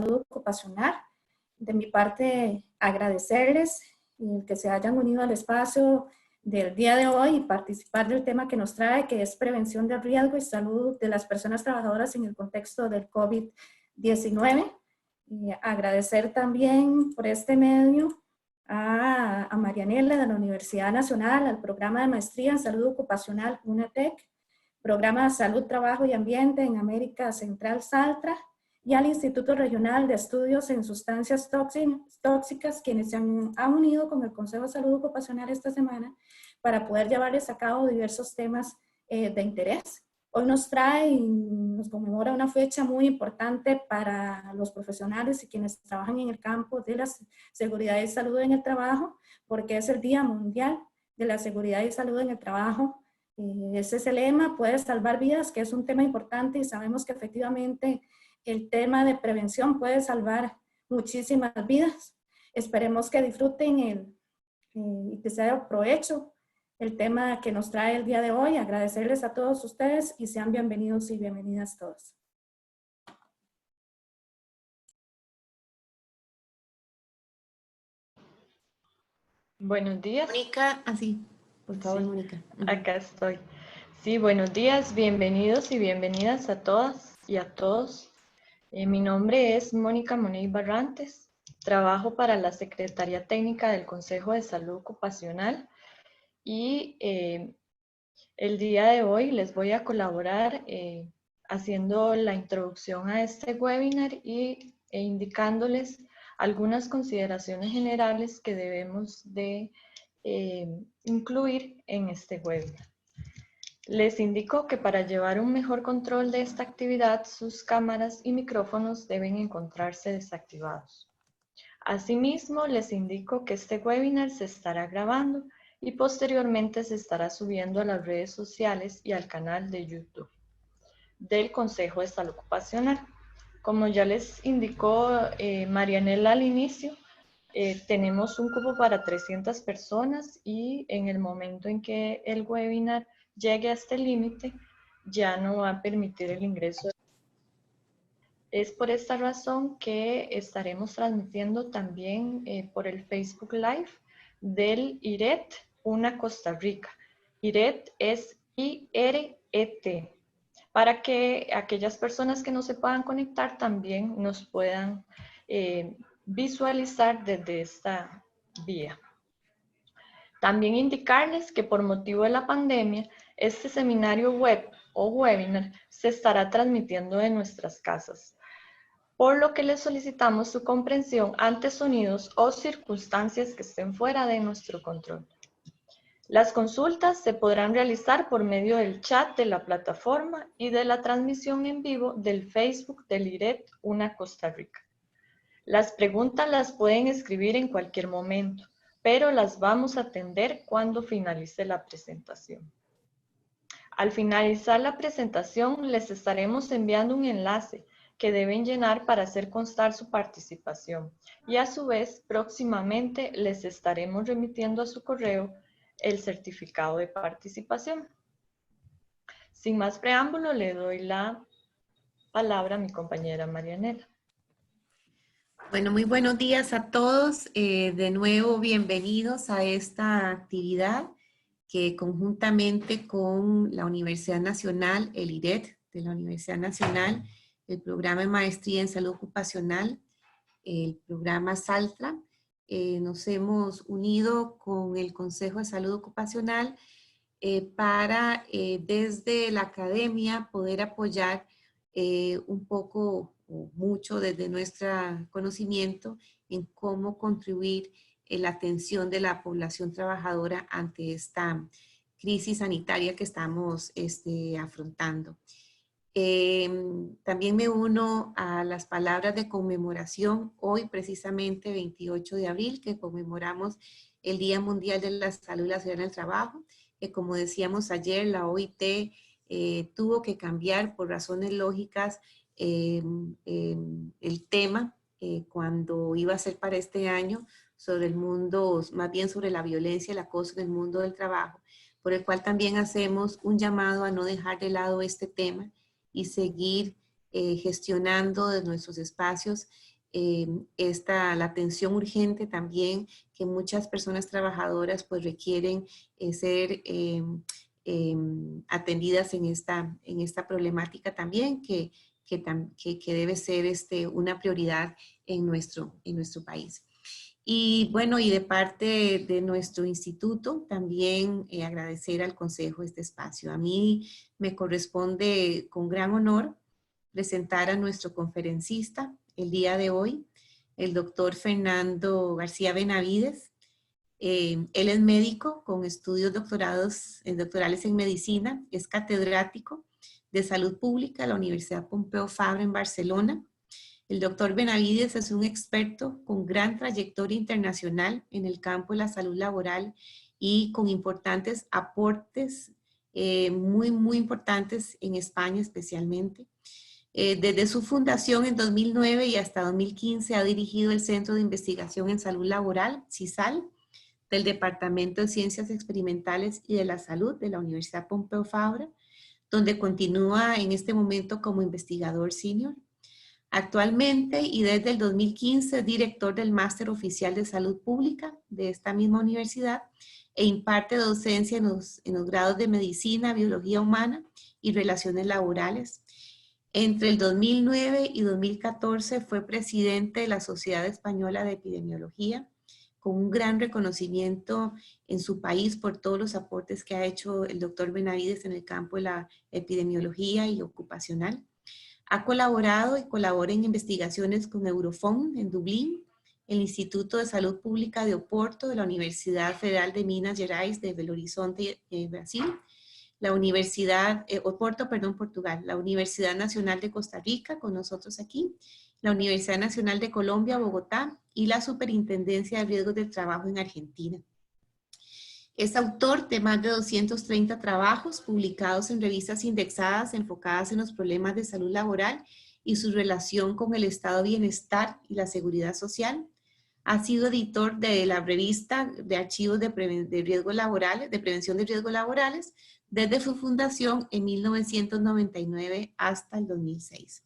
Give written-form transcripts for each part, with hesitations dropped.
ocupacional. De mi parte, agradecerles que se hayan unido al espacio del día de hoy y participar del tema que nos trae, que es prevención del riesgo y salud de las personas trabajadoras en el contexto del COVID-19. Agradecer también por este medio a Marianela de la Universidad Nacional, al programa de maestría en salud ocupacional UNETEC, programa de salud, trabajo y ambiente en América Central Saltra, y al Instituto Regional de Estudios en Sustancias Tóxicas, quienes se han unido con el Consejo de Salud Ocupacional esta semana para poder llevarles a cabo diversos temas de interés. Hoy nos trae y nos conmemora una fecha muy importante para los profesionales y quienes trabajan en el campo de la seguridad y salud en el trabajo, porque es el Día Mundial de la Seguridad y Salud en el Trabajo. Ese es el lema, puede salvar vidas, que es un tema importante y sabemos que efectivamente el tema de prevención puede salvar muchísimas vidas. Esperemos que disfruten y que sea de provecho el tema que nos trae el día de hoy. Agradecerles a todos ustedes y sean bienvenidos y bienvenidas todos. Buenos días. Mónica, así, por favor, Sí, Mónica. acá estoy. Sí, buenos días, bienvenidos y bienvenidas a todas y a todos. Mi nombre es Mónica Money Barrantes, trabajo para la Secretaría Técnica del Consejo de Salud Ocupacional y el día de hoy les voy a colaborar haciendo la introducción a este webinar e indicándoles algunas consideraciones generales que debemos de incluir en este webinar. Les indico que para llevar un mejor control de esta actividad, sus cámaras y micrófonos deben encontrarse desactivados. Asimismo, les indico que este webinar se estará grabando y posteriormente se estará subiendo a las redes sociales y al canal de YouTube del Consejo de Salud Ocupacional. Como ya les indicó Marianela al inicio, tenemos un cupo para 300 personas y en el momento en que el webinar llegue a este límite, ya no va a permitir el ingreso. Es por esta razón que estaremos transmitiendo también por el Facebook Live del IRET, UNA Costa Rica. IRET es I-R-E-T, para que aquellas personas que no se puedan conectar también nos puedan visualizar desde esta vía. También indicarles que por motivo de la pandemia, este seminario web o webinar se estará transmitiendo de nuestras casas, por lo que les solicitamos su comprensión ante sonidos o circunstancias que estén fuera de nuestro control. Las consultas se podrán realizar por medio del chat de la plataforma y de la transmisión en vivo del Facebook del IRET UNA Costa Rica. Las preguntas las pueden escribir en cualquier momento, pero las vamos a atender cuando finalice la presentación. Al finalizar la presentación, les estaremos enviando un enlace que deben llenar para hacer constar su participación y a su vez, próximamente les estaremos remitiendo a su correo el certificado de participación. Sin más preámbulo, le doy la palabra a mi compañera Marianela. Bueno, muy buenos días a todos. De nuevo, bienvenidos a esta actividad que conjuntamente con la Universidad Nacional, el IRET de la Universidad Nacional, el programa de maestría en salud ocupacional, el programa SALTRA, nos hemos unido con el Consejo de Salud Ocupacional para desde la academia poder apoyar un poco o mucho desde nuestro conocimiento en cómo contribuir en la atención de la población trabajadora ante esta crisis sanitaria que estamos afrontando. También me uno a las palabras de conmemoración hoy, precisamente 28 de abril, que conmemoramos el Día Mundial de la Salud y la Seguridad en el Trabajo, que como decíamos ayer, la OIT tuvo que cambiar por razones lógicas el tema cuando iba a ser para este año sobre el mundo, más bien sobre la violencia y el acoso en el mundo del trabajo, por el cual también hacemos un llamado a no dejar de lado este tema y seguir gestionando de nuestros espacios la atención urgente también que muchas personas trabajadoras pues requieren ser atendidas en esta problemática también que debe ser una prioridad en nuestro país. Y bueno, y de parte de nuestro instituto, también agradecer al Consejo este espacio. A mí me corresponde con gran honor presentar a nuestro conferencista el día de hoy, el doctor Fernando García Benavides. Él es médico con estudios doctorales en medicina, es catedrático de salud pública de la Universidad Pompeu Fabra en Barcelona. El doctor Benavides es un experto con gran trayectoria internacional en el campo de la salud laboral y con importantes aportes, muy importantes en España especialmente. Desde su fundación en 2009 y hasta 2015 ha dirigido el Centro de Investigación en Salud Laboral, CISAL, del Departamento de Ciencias Experimentales y de la Salud de la Universidad Pompeu Fabra, donde continúa en este momento como investigador senior. Actualmente y desde el 2015 es director del Máster Oficial de Salud Pública de esta misma universidad e imparte docencia en los grados de Medicina, Biología Humana y Relaciones Laborales. Entre el 2009 y 2014 fue presidente de la Sociedad Española de Epidemiología, con un gran reconocimiento en su país por todos los aportes que ha hecho el doctor Benavides en el campo de la epidemiología y ocupacional. Ha colaborado y colabora en investigaciones con Eurofond en Dublín, el Instituto de Salud Pública de Oporto de la Universidad Federal de Minas Gerais de Belo Horizonte, Brasil, la Universidad, Portugal, la Universidad Nacional de Costa Rica, con nosotros aquí, la Universidad Nacional de Colombia, Bogotá, y la Superintendencia de Riesgos del Trabajo en Argentina. Es autor de más de 230 trabajos publicados en revistas indexadas enfocadas en los problemas de salud laboral y su relación con el estado de bienestar y la seguridad social. Ha sido editor de la revista de archivos de prevención de riesgos laborales, desde su fundación en 1999 hasta el 2006.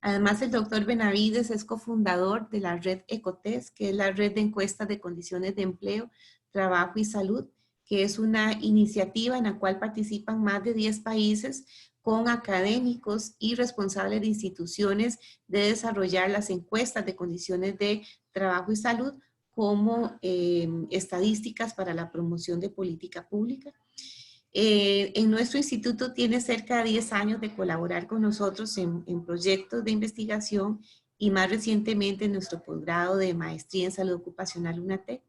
Además, el doctor Benavides es cofundador de la red Ecotes, que es la red de encuestas de condiciones de empleo, trabajo y salud, que es una iniciativa en la cual participan más de 10 países con académicos y responsables de instituciones de desarrollar las encuestas de condiciones de trabajo y salud como estadísticas para la promoción de política pública. En nuestro instituto tiene cerca de 10 años de colaborar con nosotros en proyectos de investigación y más recientemente en nuestro posgrado de maestría en salud ocupacional UNATEC.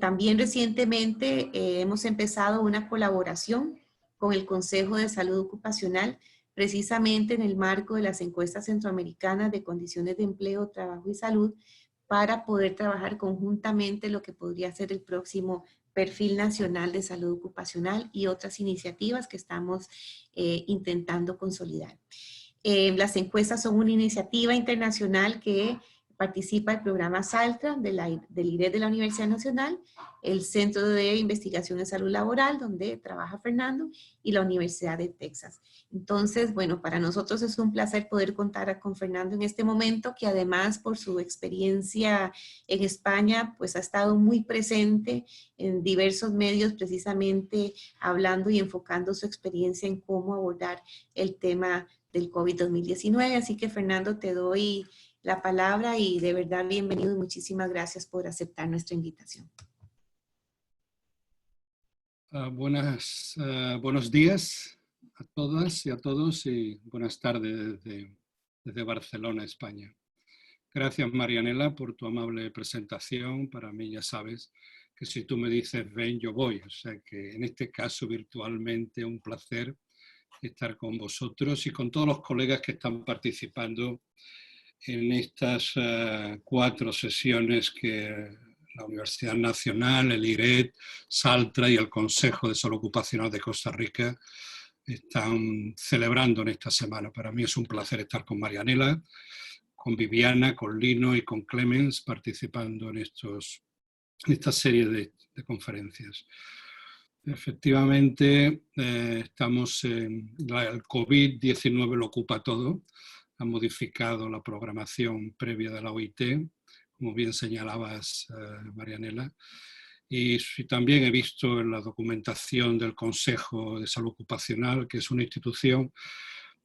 También recientemente hemos empezado una colaboración con el Consejo de Salud Ocupacional, precisamente en el marco de las encuestas centroamericanas de condiciones de empleo, trabajo y salud, para poder trabajar conjuntamente lo que podría ser el próximo Perfil Nacional de Salud Ocupacional y otras iniciativas que estamos intentando consolidar. Las encuestas son una iniciativa internacional que participa el programa SALTRA del IRED de la Universidad Nacional, el Centro de Investigación en Salud Laboral, donde trabaja Fernando, y la Universidad de Texas. Entonces, bueno, para nosotros es un placer poder contar con Fernando en este momento, que además por su experiencia en España, pues ha estado muy presente en diversos medios, precisamente hablando y enfocando su experiencia en cómo abordar el tema del COVID-2019. Así que, Fernando, te doy la palabra y de verdad bienvenido y muchísimas gracias por aceptar nuestra invitación. Buenos días a todas y a todos y buenas tardes desde Barcelona, España. Gracias, Marianela, por tu amable presentación. Para mí ya sabes que si tú me dices ven, yo voy. O sea que en este caso virtualmente un placer estar con vosotros y con todos los colegas que están participando en estas 4 sesiones que la Universidad Nacional, el IRED, SALTRA y el Consejo de Salud Ocupacional de Costa Rica están celebrando en esta semana. Para mí es un placer estar con Marianela, con Viviana, con Lino y con Clemens participando en esta serie de conferencias. Efectivamente, estamos el COVID-19 lo ocupa todo. han modificado la programación previa de la OIT, como bien señalabas, Marianela. Y también he visto en la documentación del Consejo de Salud Ocupacional, que es una institución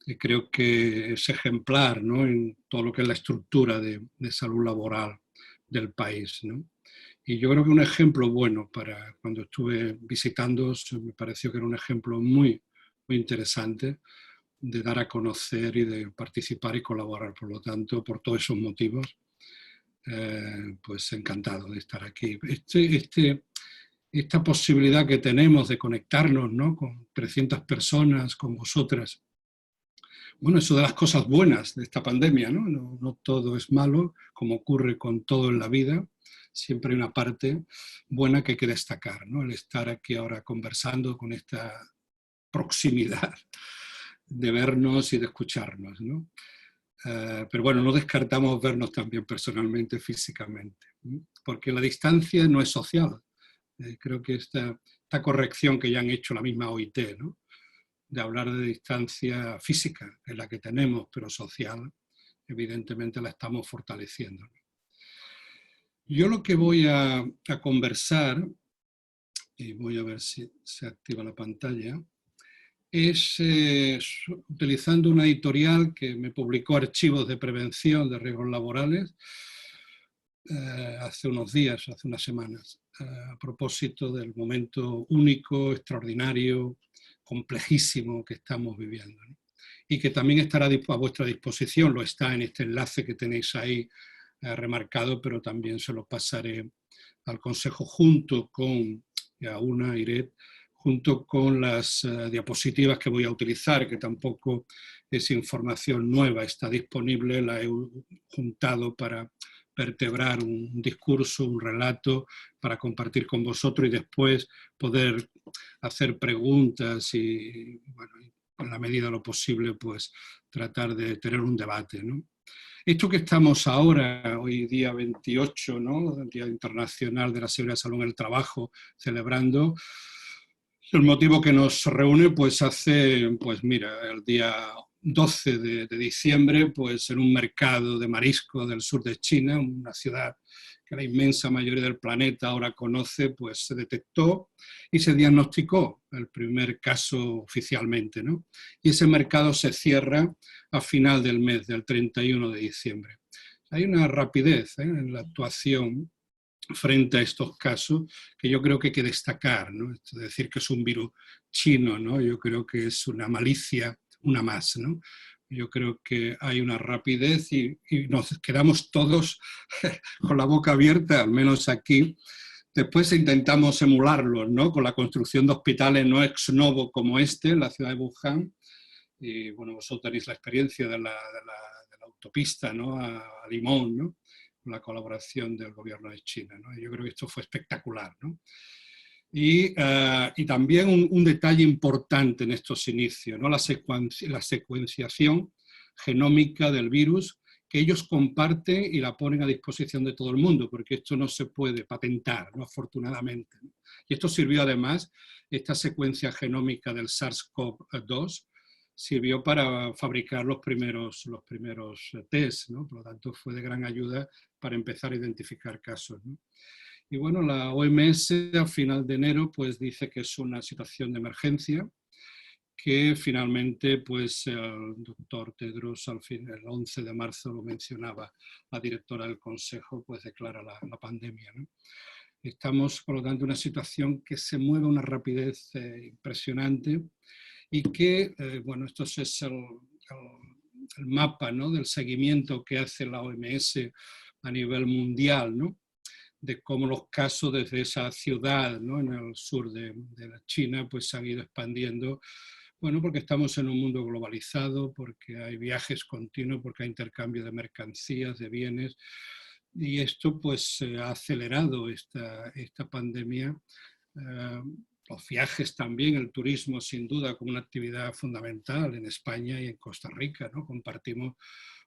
que creo que es ejemplar, ¿no?, en todo lo que es la estructura de salud laboral del país, ¿no? Y yo creo que un ejemplo bueno para cuando estuve visitando, me pareció que era un ejemplo muy, muy interesante de dar a conocer y de participar y colaborar. Por lo tanto, por todos esos motivos, pues encantado de estar aquí. Esta posibilidad que tenemos de conectarnos, ¿no?, con 300 personas, con vosotras. Bueno, eso de las cosas buenas de esta pandemia, ¿no? No todo es malo, como ocurre con todo en la vida. Siempre hay una parte buena que hay que destacar, ¿no? El estar aquí ahora conversando con esta proximidad de vernos y de escucharnos, ¿no? Pero bueno, no descartamos vernos también personalmente, físicamente, ¿no? Porque la distancia no es social. Creo que esta corrección que ya han hecho la misma OIT, ¿no?, de hablar de distancia física, en la que tenemos, pero social, evidentemente la estamos fortaleciendo. Yo lo que voy a conversar, y voy a ver si se activa la pantalla, es utilizando una editorial que me publicó Archivos de Prevención de Riesgos Laborales hace unos días, hace unas semanas, a propósito del momento único, extraordinario, complejísimo que estamos viviendo, ¿no? Y que también estará a vuestra disposición, lo está en este enlace que tenéis ahí remarcado, pero también se lo pasaré al Consejo junto con, y a una, Iret, junto con las diapositivas que voy a utilizar, que tampoco es información nueva, está disponible, la he juntado para vertebrar un discurso, un relato, para compartir con vosotros y después poder hacer preguntas y, bueno, en la medida de lo posible, pues tratar de tener un debate, ¿no? Esto que estamos ahora, hoy día 28, ¿no?, el Día Internacional de la Seguridad y Salud en el Trabajo, celebrando, el motivo que nos reúne, pues hace, pues mira, el día 12 de diciembre, pues en un mercado de marisco del sur de China, una ciudad que la inmensa mayoría del planeta ahora conoce, pues se detectó y se diagnosticó el primer caso oficialmente, ¿no? Y ese mercado se cierra a final del mes, del 31 de diciembre. Hay una rapidez en la actuación frente a estos casos que yo creo que hay que destacar, ¿no? Es decir, que es un virus chino, ¿no? Yo creo que es una malicia, una más, ¿no? Yo creo que hay una rapidez y nos quedamos todos con la boca abierta, al menos aquí. Después intentamos emularlo, ¿no?, con la construcción de hospitales no ex novo como este, en la ciudad de Wuhan. Y bueno, vosotros tenéis la experiencia de la autopista, ¿no?, a Limón, ¿no?, con la colaboración del gobierno de China, ¿no? Yo creo que esto fue espectacular, ¿no? Y también un detalle importante en estos inicios, ¿no?, la secuenciación genómica del virus, que ellos comparten y la ponen a disposición de todo el mundo, porque esto no se puede patentar, ¿no?, afortunadamente, ¿no? Y esto sirvió además, esta secuencia genómica del SARS-CoV-2, sirvió para fabricar los primeros test, ¿no? Por lo tanto, fue de gran ayuda para empezar a identificar casos, ¿no? Y bueno, la OMS a final de enero pues dice que es una situación de emergencia, que finalmente pues el doctor Tedros el 11 de marzo lo mencionaba, la directora del Consejo pues declara la pandemia, ¿no? Estamos, por lo tanto, en una situación que se mueve a una rapidez impresionante y que, bueno, esto es el mapa, ¿no?, del seguimiento que hace la OMS a nivel mundial, ¿no?, de cómo los casos desde esa ciudad, ¿no?, en el sur de la China, pues se han ido expandiendo. Bueno, porque estamos en un mundo globalizado, porque hay viajes continuos, porque hay intercambio de mercancías, de bienes, y esto pues ha acelerado esta pandemia. Los viajes también, el turismo sin duda como una actividad fundamental en España y en Costa Rica, ¿no? Compartimos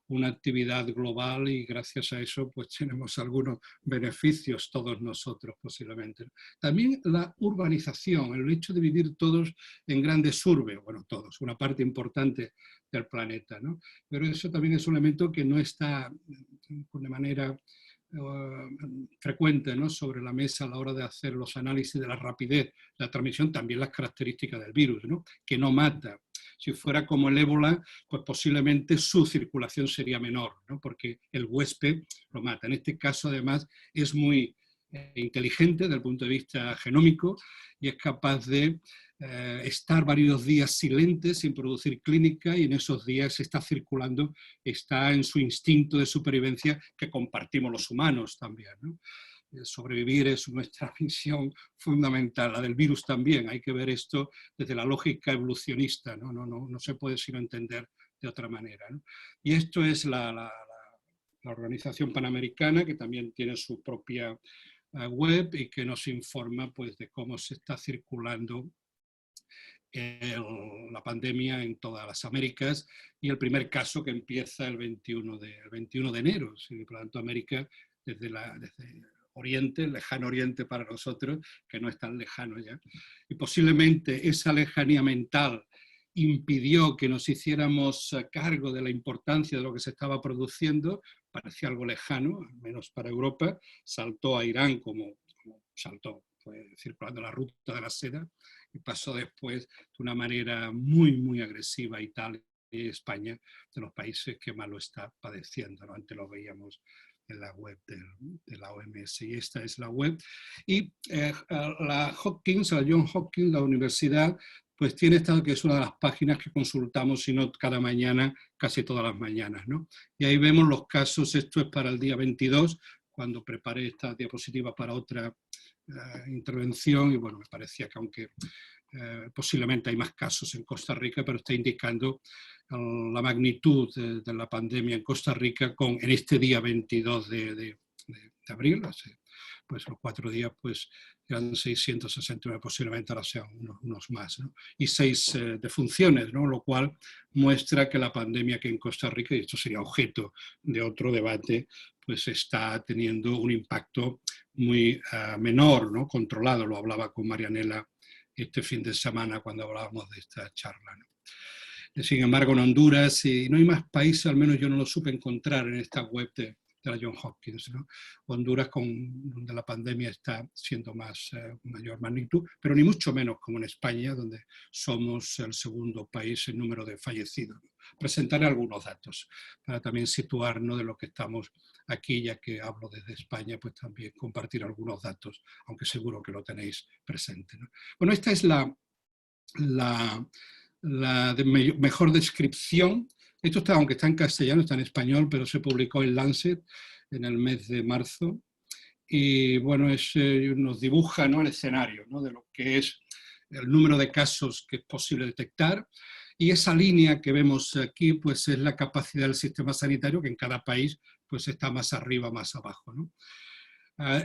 una actividad global y gracias a eso pues tenemos algunos beneficios todos nosotros posiblemente. También la urbanización, el hecho de vivir todos en grandes urbes, bueno todos, una parte importante del planeta, ¿no? Pero eso también es un elemento que no está de manera frecuente, ¿no?, sobre la mesa a la hora de hacer los análisis de la rapidez, la transmisión, también las características del virus, ¿no?, que no mata. Si fuera como el ébola, pues posiblemente su circulación sería menor, ¿no?, porque el huésped lo mata. En este caso, además, es muy inteligente desde el punto de vista genómico y es capaz de estar varios días silente, sin producir clínica, y en esos días está circulando, está en su instinto de supervivencia que compartimos los humanos también, ¿no? Sobrevivir es nuestra misión fundamental, la del virus también, hay que ver esto desde la lógica evolucionista, no se puede sino entender de otra manera, ¿no? Y esto es la Organización Panamericana, que también tiene su propia web y que nos informa pues, de cómo se está circulando la pandemia en todas las Américas, y el primer caso que empieza el 21 de enero, ¿sí? Por lo tanto, América desde Oriente, el lejano Oriente para nosotros, que no es tan lejano ya. Y posiblemente esa lejanía mental impidió que nos hiciéramos cargo de la importancia de lo que se estaba produciendo, parecía algo lejano, al menos para Europa, saltó a Irán como saltó, fue circulando la ruta de la seda, y pasó después de una manera muy, muy agresiva a Italia y España, de los países que más lo está padeciendo, ¿no? Antes lo veíamos en la web de la OMS, y esta es la web. Y la John Hopkins, la universidad, pues tiene esta que es una de las páginas que consultamos, si no cada mañana, casi todas las mañanas, ¿no? Y ahí vemos los casos, esto es para el día 22, cuando preparé esta diapositiva para otra intervención, y bueno, me parecía que aunque posiblemente hay más casos en Costa Rica, pero está indicando la magnitud de la pandemia en Costa Rica en este día 22 de abril, pues los 4 días pues eran 669, posiblemente ahora sean unos más, ¿no? Y 6 defunciones, ¿no? Lo cual muestra que la pandemia que en Costa Rica, y esto sería objeto de otro debate, pues está teniendo un impacto muy menor, ¿no? Controlado, lo hablaba con Marianela este fin de semana cuando hablábamos de esta charla, ¿no? Sin embargo, en Honduras, y no hay más países, al menos yo no lo supe encontrar en esta web de la John Hopkins, ¿no? Honduras, donde la pandemia está siendo mayor magnitud, pero ni mucho menos como en España, donde somos el segundo país en número de fallecidos. Presentaré algunos datos para también situarnos de lo que estamos aquí, ya que hablo desde España, pues también compartir algunos datos, aunque seguro que lo tenéis presente, ¿no? Bueno, esta es la mejor descripción. Esto está, aunque está en castellano, está en español, pero se publicó en Lancet en el mes de marzo. Y bueno, nos dibuja, ¿no?, el escenario, ¿no?, de lo que es el número de casos que es posible detectar. Y esa línea que vemos aquí, pues es la capacidad del sistema sanitario, que en cada país pues está más arriba, más abajo, ¿no?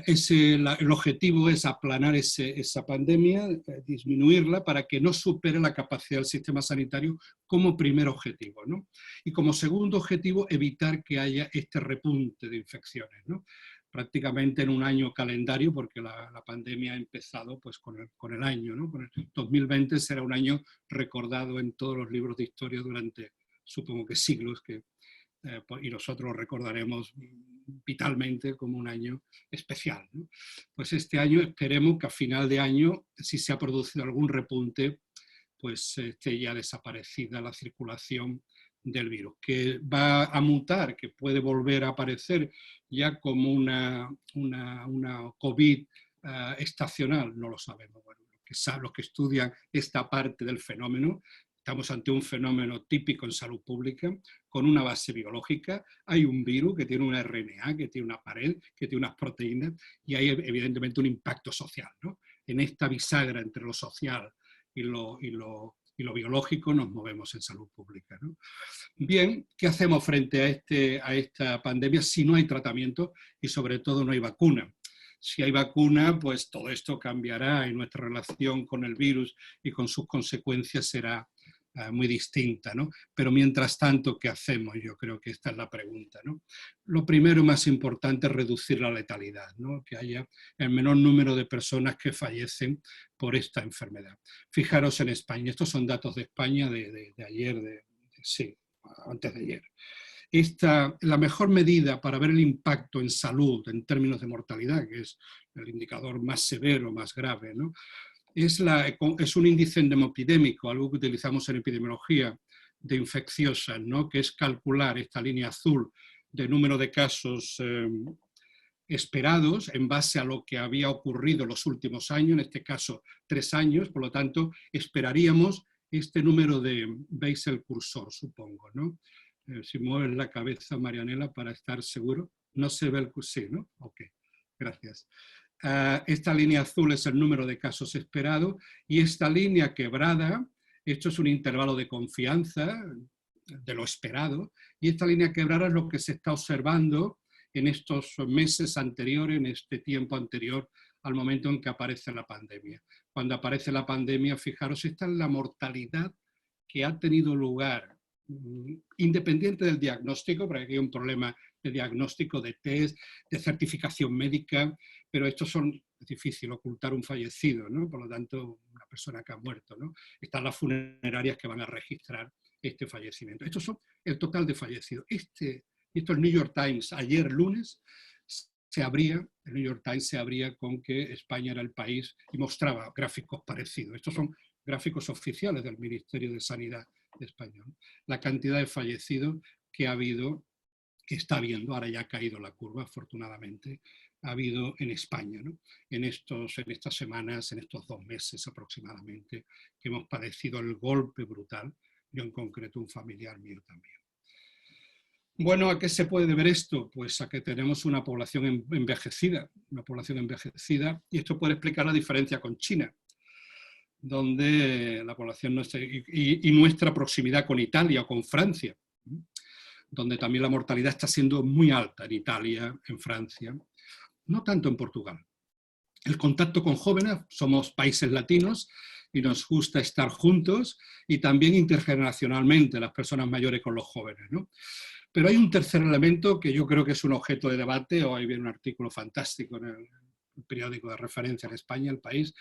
El objetivo es aplanar esa pandemia, disminuirla para que no supere la capacidad del sistema sanitario como primer objetivo, ¿no? Y como segundo objetivo, evitar que haya este repunte de infecciones, ¿no? Prácticamente en un año calendario, porque la pandemia ha empezado pues, con el año, ¿no? Con el 2020 será un año recordado en todos los libros de historia durante, supongo que siglos, y nosotros lo recordaremos vitalmente como un año especial, ¿no? Pues este año esperemos que a final de año, si se ha producido algún repunte, pues esté ya desaparecida la circulación del virus, que va a mutar, que puede volver a aparecer ya como una COVID estacional, no lo sabemos. Bueno, los que estudian esta parte del fenómeno, estamos ante un fenómeno típico en salud pública, con una base biológica. Hay un virus que tiene una RNA, que tiene una pared, que tiene unas proteínas, y hay evidentemente un impacto social, ¿no? En esta bisagra entre lo social y lo biológico nos movemos en salud pública, ¿no? Bien, ¿qué hacemos frente a esta pandemia si no hay tratamiento y sobre todo no hay vacuna? Si hay vacuna, pues todo esto cambiará y nuestra relación con el virus y con sus consecuencias será muy distinta, ¿no? Pero mientras tanto, ¿qué hacemos? Yo creo que esta es la pregunta, ¿no? Lo primero más importante es reducir la letalidad, ¿no? Que haya el menor número de personas que fallecen por esta enfermedad. Fijaros en España, estos son datos de España de ayer, sí, antes de ayer. La mejor medida para ver el impacto en salud en términos de mortalidad, que es el indicador más severo, más grave, ¿no? Es un índice endemopidémico, algo que utilizamos en epidemiología de infecciosas, ¿no? Que es calcular esta línea azul de número de casos esperados en base a lo que había ocurrido los últimos años, en este caso 3 años, por lo tanto esperaríamos este número de, veis el cursor, supongo, ¿no? Si mueves la cabeza, Marianela, para estar seguro, no se ve el cursor, sí, ¿no? Ok, gracias. Esta línea azul es el número de casos esperados y esta línea quebrada, esto es un intervalo de confianza de lo esperado, y esta línea quebrada es lo que se está observando en estos meses anteriores, en este tiempo anterior al momento en que aparece la pandemia. Cuando aparece la pandemia, fijaros, esta es la mortalidad que ha tenido lugar, independiente del diagnóstico, porque aquí hay un problema de diagnóstico, de test, de certificación médica, pero es difícil ocultar un fallecido, ¿no? Por lo tanto, una persona que ha muerto, ¿no? Están las funerarias que van a registrar este fallecimiento. Estos son el total de fallecidos. Esto el New York Times, ayer lunes, el New York Times se abría con que España era el país y mostraba gráficos parecidos. Estos son gráficos oficiales del Ministerio de Sanidad de España, ¿no? La cantidad de fallecidos que ha habido, que está habiendo, ahora ya ha caído la curva, afortunadamente, ha habido en España, ¿no? En estas semanas, en estos 2 meses aproximadamente, que hemos padecido el golpe brutal, yo en concreto un familiar mío también. Bueno, ¿a qué se puede deber esto? Pues a que tenemos una población envejecida, y esto puede explicar la diferencia con China, donde la población nuestra, y nuestra proximidad con Italia o con Francia, donde también la mortalidad está siendo muy alta en Italia, en Francia, no tanto en Portugal. El contacto con jóvenes, somos países latinos y nos gusta estar juntos, y también intergeneracionalmente las personas mayores con los jóvenes, ¿no? Pero hay un tercer elemento que yo creo que es un objeto de debate. Hoy viene un artículo fantástico en el periódico de referencia en España, El País.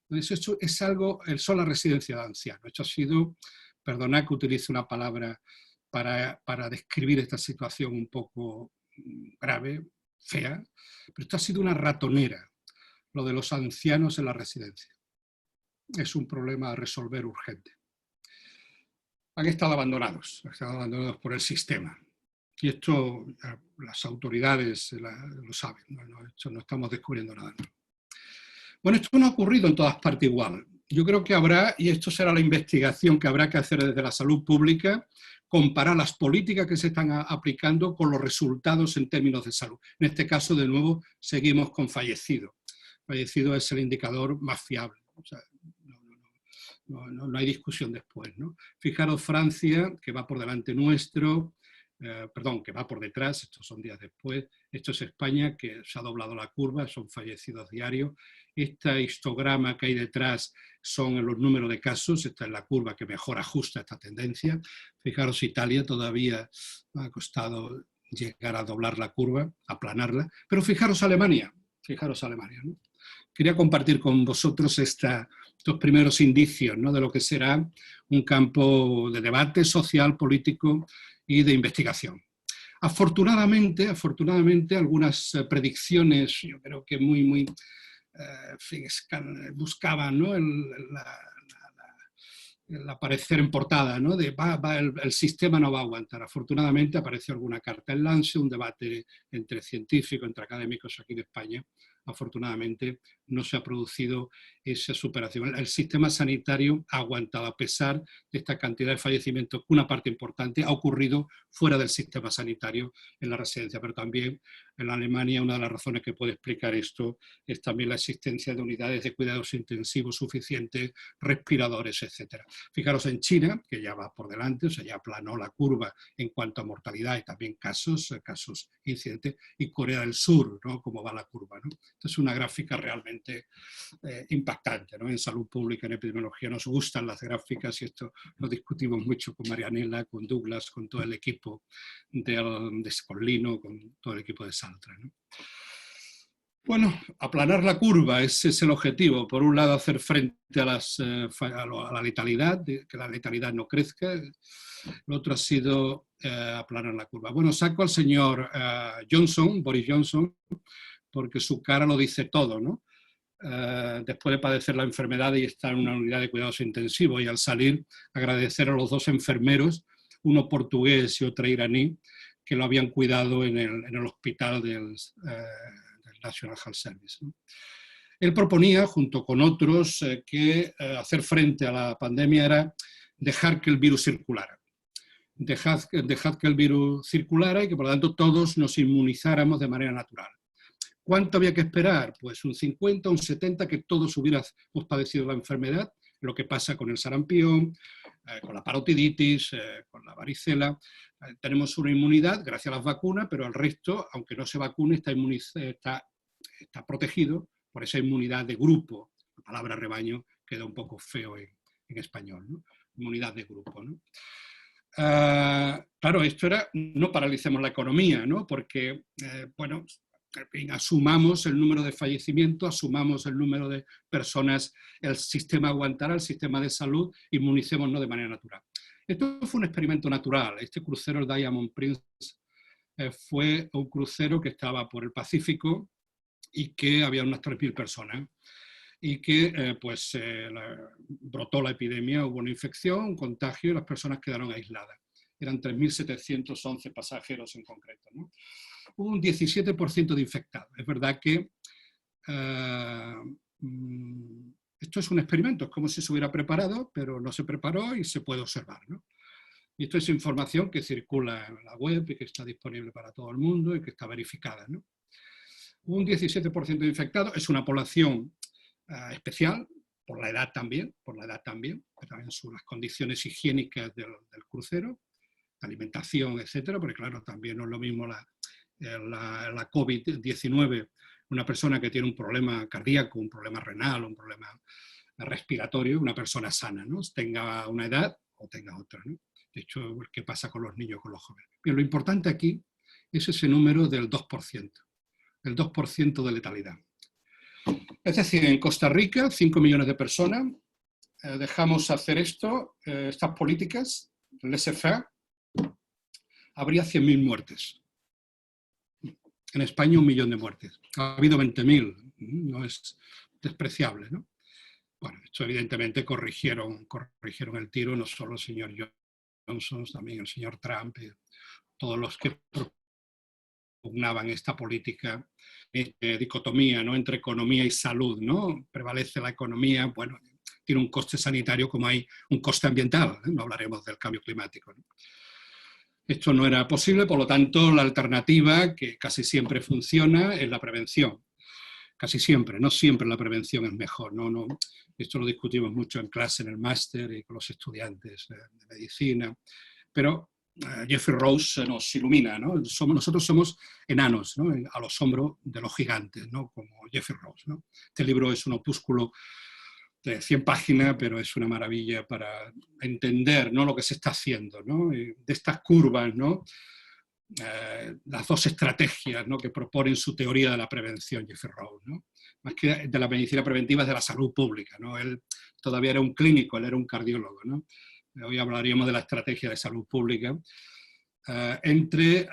Esto son las residencias de ancianos. Esto ha sido, perdonad que utilice una palabra para describir esta situación un poco grave, fea, pero esto ha sido una ratonera, lo de los ancianos en la residencia. Es un problema a resolver urgente. Han estado abandonados por el sistema. Y esto las autoridades lo saben, no estamos descubriendo nada. Bueno, esto no ha ocurrido en todas partes igual. Yo creo que habrá, y esto será la investigación que habrá que hacer desde la salud pública, comparar las políticas que se están aplicando con los resultados en términos de salud. En este caso, de nuevo, seguimos con fallecido. Fallecido es el indicador más fiable. O sea, no hay discusión después, ¿no? Fijaros Francia, que va por delante nuestro, que va por detrás, estos son días después. Esto es España, que se ha doblado la curva, son fallecidos diarios. Este histograma que hay detrás son los números de casos, esta es la curva que mejor ajusta esta tendencia. Fijaros Italia, todavía ha costado llegar a doblar la curva, aplanarla, pero fijaros Alemania, ¿no? Quería compartir con vosotros estos primeros indicios, ¿no?, de lo que será un campo de debate social, político y de investigación. Afortunadamente algunas predicciones, yo creo que buscaban, ¿no?, el aparecer en portada, ¿no?, de el sistema no va a aguantar. Afortunadamente apareció alguna carta en Lancet, un debate entre científicos, entre académicos aquí en España. Afortunadamente no se ha producido esa superación. El sistema sanitario ha aguantado a pesar de esta cantidad de fallecimientos. Una parte importante ha ocurrido fuera del sistema sanitario en la residencia, pero también En Alemania una de las razones que puede explicar esto es también la existencia de unidades de cuidados intensivos suficientes, respiradores, etc. Fijaros en China, que ya va por delante, o sea, ya aplanó la curva en cuanto a mortalidad y también casos incidentes, y Corea del Sur, ¿no? Cómo va la curva, ¿no? Esta es una gráfica realmente impactante, ¿no? En salud pública, en epidemiología, nos gustan las gráficas y esto lo discutimos mucho con Marianela, con Douglas, con todo el equipo con Lino, con todo el equipo de Saltra, ¿no? Bueno, aplanar la curva, ese es el objetivo. Por un lado, hacer frente a la letalidad, que la letalidad no crezca. El otro ha sido aplanar la curva. Bueno, saco al señor Boris Johnson, porque su cara lo dice todo, ¿no? Después de padecer la enfermedad y estar en una unidad de cuidados intensivos, y al salir agradecer a los dos enfermeros, uno portugués y otro iraní, que lo habían cuidado en el hospital del National Health Service, ¿no? Él proponía, junto con otros, que hacer frente a la pandemia era dejar que el virus circulara. Dejad que el virus circulara y que, por lo tanto, todos nos inmunizáramos de manera natural. ¿Cuánto había que esperar? Pues un 50, un 70, que todos hubiéramos padecido la enfermedad, lo que pasa con el sarampión, con la parotiditis, con la varicela. Tenemos una inmunidad gracias a las vacunas, pero el resto, aunque no se vacune, está protegido por esa inmunidad de grupo. La palabra rebaño queda un poco feo en español, ¿no? Inmunidad de grupo, ¿no? Claro, esto era, no paralicemos la economía, ¿no? Porque, bueno, asumamos el número de fallecimientos, asumamos el número de personas, el sistema aguantará, el sistema de salud, inmunicémonos de manera natural. Esto fue un experimento natural. Este crucero, el Diamond Prince, fue un crucero que estaba por el Pacífico y que había unas 3.000 personas y que brotó la epidemia, hubo una infección, un contagio y las personas quedaron aisladas. Eran 3.711 pasajeros en concreto, ¿no? Hubo un 17% de infectados. Es verdad que esto es un experimento, es como si se hubiera preparado, pero no se preparó y se puede observar, ¿no? Y esto es información que circula en la web y que está disponible para todo el mundo y que está verificada, ¿no? Hubo un 17% de infectados, es una población especial, por la edad también, que también son las condiciones higiénicas del crucero, alimentación, etcétera, porque claro, también no es lo mismo la COVID-19, una persona que tiene un problema cardíaco, un problema renal, un problema respiratorio, una persona sana, ¿no? Tenga una edad o tenga otra, ¿no? De hecho, ¿qué pasa con los niños, con los jóvenes? Bien, lo importante aquí es ese número del 2%, el 2% de letalidad. Es decir, en Costa Rica, 5 millones de personas, dejamos hacer estas políticas, laissez-faire, habría 100.000 muertes. En España 1 millón de muertes. Ha habido 20.000, no es despreciable, ¿no? Bueno, esto evidentemente corrigieron el tiro, no solo el señor Johnson, también el señor Trump, y todos los que propugnaban esta política de dicotomía, ¿no? Entre economía y salud, ¿no? Prevalece la economía, bueno, tiene un coste sanitario como hay un coste ambiental, ¿eh? No hablaremos del cambio climático, ¿no? Esto no era posible, por lo tanto, la alternativa, que casi siempre funciona, es la prevención. Casi siempre, no siempre la prevención es mejor, ¿no? Esto lo discutimos mucho en clase, en el máster y con los estudiantes de medicina, pero Jeffrey Rose nos ilumina, ¿no? Nosotros somos enanos, ¿no? A los hombros de los gigantes, ¿no? Como Jeffrey Rose, ¿no? Este libro es un opúsculo de 100 páginas, pero es una maravilla para entender, ¿no? Lo que se está haciendo, ¿no? De estas curvas, ¿no? Las dos estrategias, ¿no? Que proponen su teoría de la prevención, Jeffrey Rose, ¿no? Más que de la medicina preventiva, es de la salud pública, ¿no? Él todavía era un clínico, él era un cardiólogo, ¿no? Hoy hablaríamos de la estrategia de salud pública, entre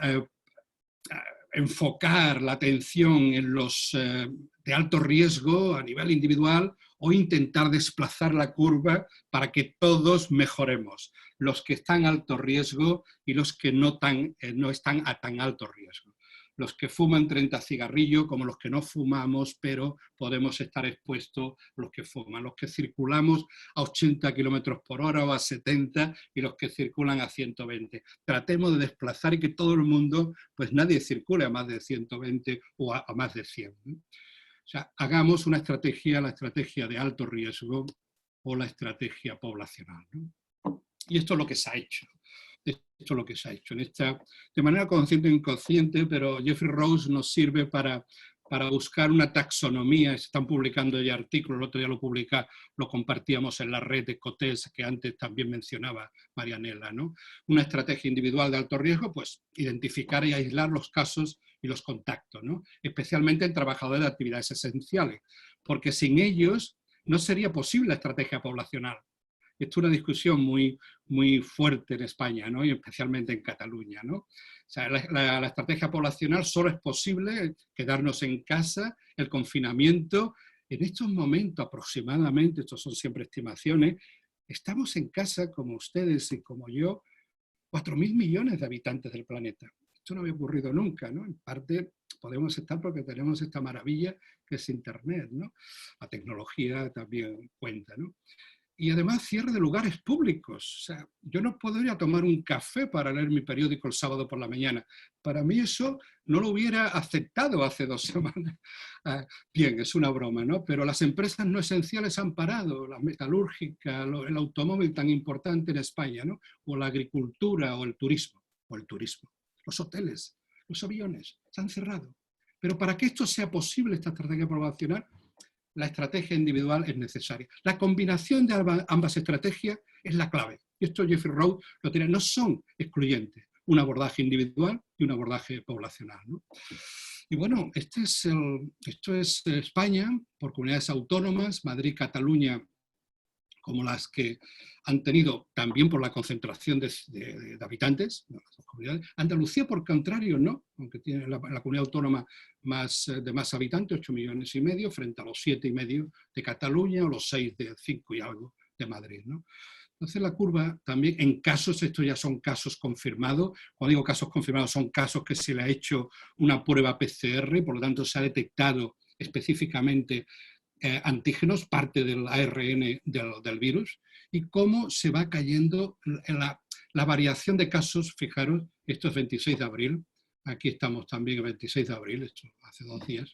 enfocar la atención en los de alto riesgo a nivel individual o intentar desplazar la curva para que todos mejoremos, los que están a alto riesgo y los que no están a tan alto riesgo. los que fuman 30 cigarrillos como los que no fumamos, pero podemos estar expuestos los que fuman, los que circulamos a 80 kilómetros por hora o a 70 y los que circulan a 120. Tratemos de desplazar y que todo el mundo, pues nadie circule a más de 120 o a más de 100, ¿no? O sea, hagamos una estrategia, la estrategia de alto riesgo o la estrategia poblacional, ¿no? Y esto es lo que se ha hecho. Esto es lo que se ha hecho de manera consciente e inconsciente, pero Jeffrey Rose nos sirve para buscar una taxonomía. Se están publicando ya artículos, el otro día lo compartíamos en la red de COTES que antes también mencionaba Marianela, ¿no? Una estrategia individual de alto riesgo, pues identificar y aislar los casos y los contactos, ¿no? Especialmente en trabajadores de actividades esenciales, porque sin ellos no sería posible la estrategia poblacional. Esto es una discusión muy fuerte en España, ¿no? Y especialmente en Cataluña, ¿no? O sea, la estrategia poblacional solo es posible quedarnos en casa, el confinamiento. En estos momentos aproximadamente, estos son siempre estimaciones, estamos en casa, como ustedes y como yo, 4.000 millones de habitantes del planeta. Esto no había ocurrido nunca, ¿no? En parte podemos estar porque tenemos esta maravilla que es Internet, ¿no? La tecnología también cuenta, ¿no? Y además cierre de lugares públicos. O sea, yo no podría tomar un café para leer mi periódico el sábado por la mañana. Para mí eso no lo hubiera aceptado hace 2 semanas. Bien, es una broma, ¿no? Pero las empresas no esenciales han parado, la metalúrgica, el automóvil tan importante en España, ¿no? O la agricultura o el turismo. Los hoteles, los aviones, se han cerrado. Pero para que esto sea posible, esta estrategia poblacional, la estrategia individual es necesaria. La combinación de ambas estrategias es la clave. Y esto Jeffrey Rose lo tiene. No son excluyentes. Un abordaje individual y un abordaje poblacional, ¿no? Y bueno, esto es España, por comunidades autónomas, Madrid, Cataluña, como las que han tenido también por la concentración de habitantes, Andalucía, por contrario, no, aunque tiene la comunidad autónoma de más habitantes, 8,5 millones, frente a los 7,5 de Cataluña o los 6 de 5 y algo de Madrid, ¿no? Entonces la curva también, en casos, estos ya son casos confirmados, cuando digo casos confirmados son casos que se le ha hecho una prueba PCR, por lo tanto se ha detectado específicamente antígenos, parte del ARN del virus, y cómo se va cayendo la variación de casos. Fijaros, esto es 26 de abril, aquí estamos también el 26 de abril, esto hace 2 días,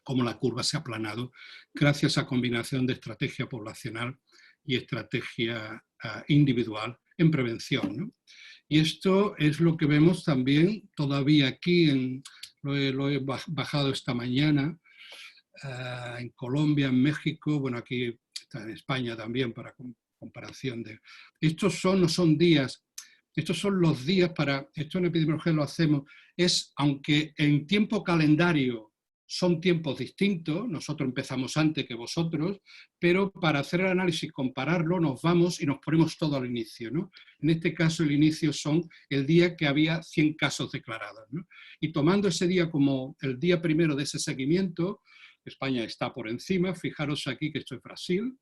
cómo la curva se ha aplanado gracias a combinación de estrategia poblacional y estrategia individual en prevención, ¿no? Y esto es lo que vemos también todavía aquí, lo he bajado esta mañana, en Colombia, en México, bueno, aquí está en España también para comparación de... Estos no son días, estos son los días para... Esto en epidemiología lo hacemos, aunque en tiempo calendario son tiempos distintos, nosotros empezamos antes que vosotros, pero para hacer el análisis, compararlo, nos vamos y nos ponemos todo al inicio, ¿no? En este caso el inicio son el día que había 100 casos declarados, ¿no? Y tomando ese día como el día primero de ese seguimiento, España está por encima. Fijaros aquí que esto es Brasil.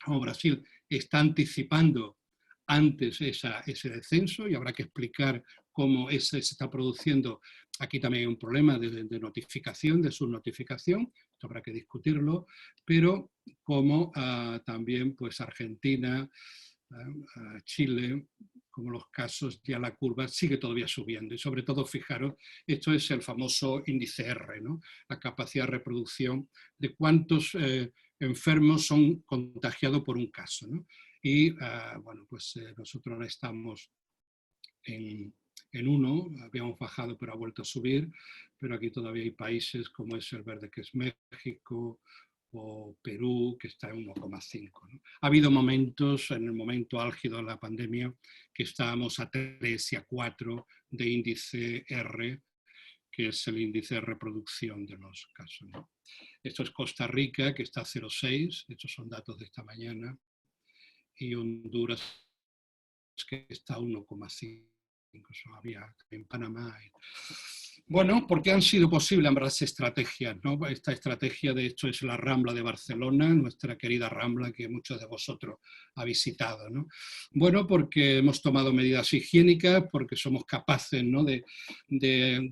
Como Brasil está anticipando antes ese descenso y habrá que explicar cómo se está produciendo. Aquí también hay un problema de notificación, de subnotificación, esto habrá que discutirlo, pero como también pues Argentina, Chile, como los casos, ya la curva sigue todavía subiendo. Y sobre todo, fijaros, esto es el famoso índice R, ¿no? La capacidad de reproducción de cuántos enfermos son contagiados por un caso, ¿no? Y bueno, pues nosotros ahora estamos en 1, habíamos bajado pero ha vuelto a subir, pero aquí todavía hay países como es el verde, que es México, o Perú, que está en 1,5. ¿no? Ha habido momentos, en el momento álgido de la pandemia, que estábamos a 3 y a 4 de índice R, que es el índice de reproducción de los casos. ¿no? Esto es Costa Rica, que está a 0,6, estos son datos de esta mañana, y Honduras, que está a 1,5, había en Panamá. Bueno, porque han sido posibles ambas estrategias, ¿no? Esta estrategia, de hecho, es la Rambla de Barcelona, nuestra querida Rambla que muchos de vosotros ha visitado, ¿no? Bueno, porque hemos tomado medidas higiénicas, porque somos capaces, ¿no?, de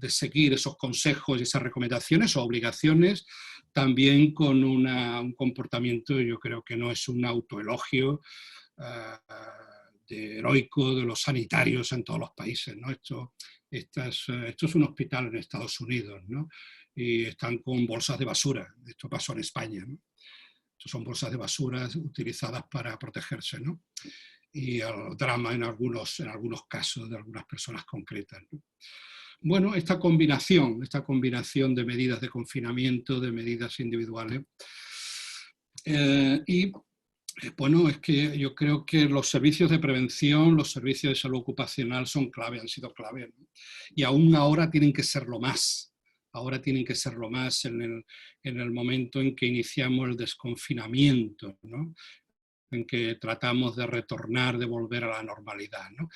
seguir esos consejos y esas recomendaciones o obligaciones, también con un comportamiento, yo creo que no es un autoelogio heroico de los sanitarios en todos los países, ¿no? Esto es un hospital en Estados Unidos, ¿no? Y están con bolsas de basura. Esto pasó en España, ¿no? Estos son bolsas de basura utilizadas para protegerse, ¿no? Y el drama en algunos casos de algunas personas concretas, ¿no? Bueno, esta combinación de medidas de confinamiento, de medidas individuales, bueno, es que yo creo que los servicios de prevención, los servicios de salud ocupacional son clave, han sido clave, ¿no? Y aún ahora tienen que serlo más. Ahora tienen que serlo más en el momento en que iniciamos el desconfinamiento, ¿no? En que tratamos de retornar, de volver a la normalidad, ¿no?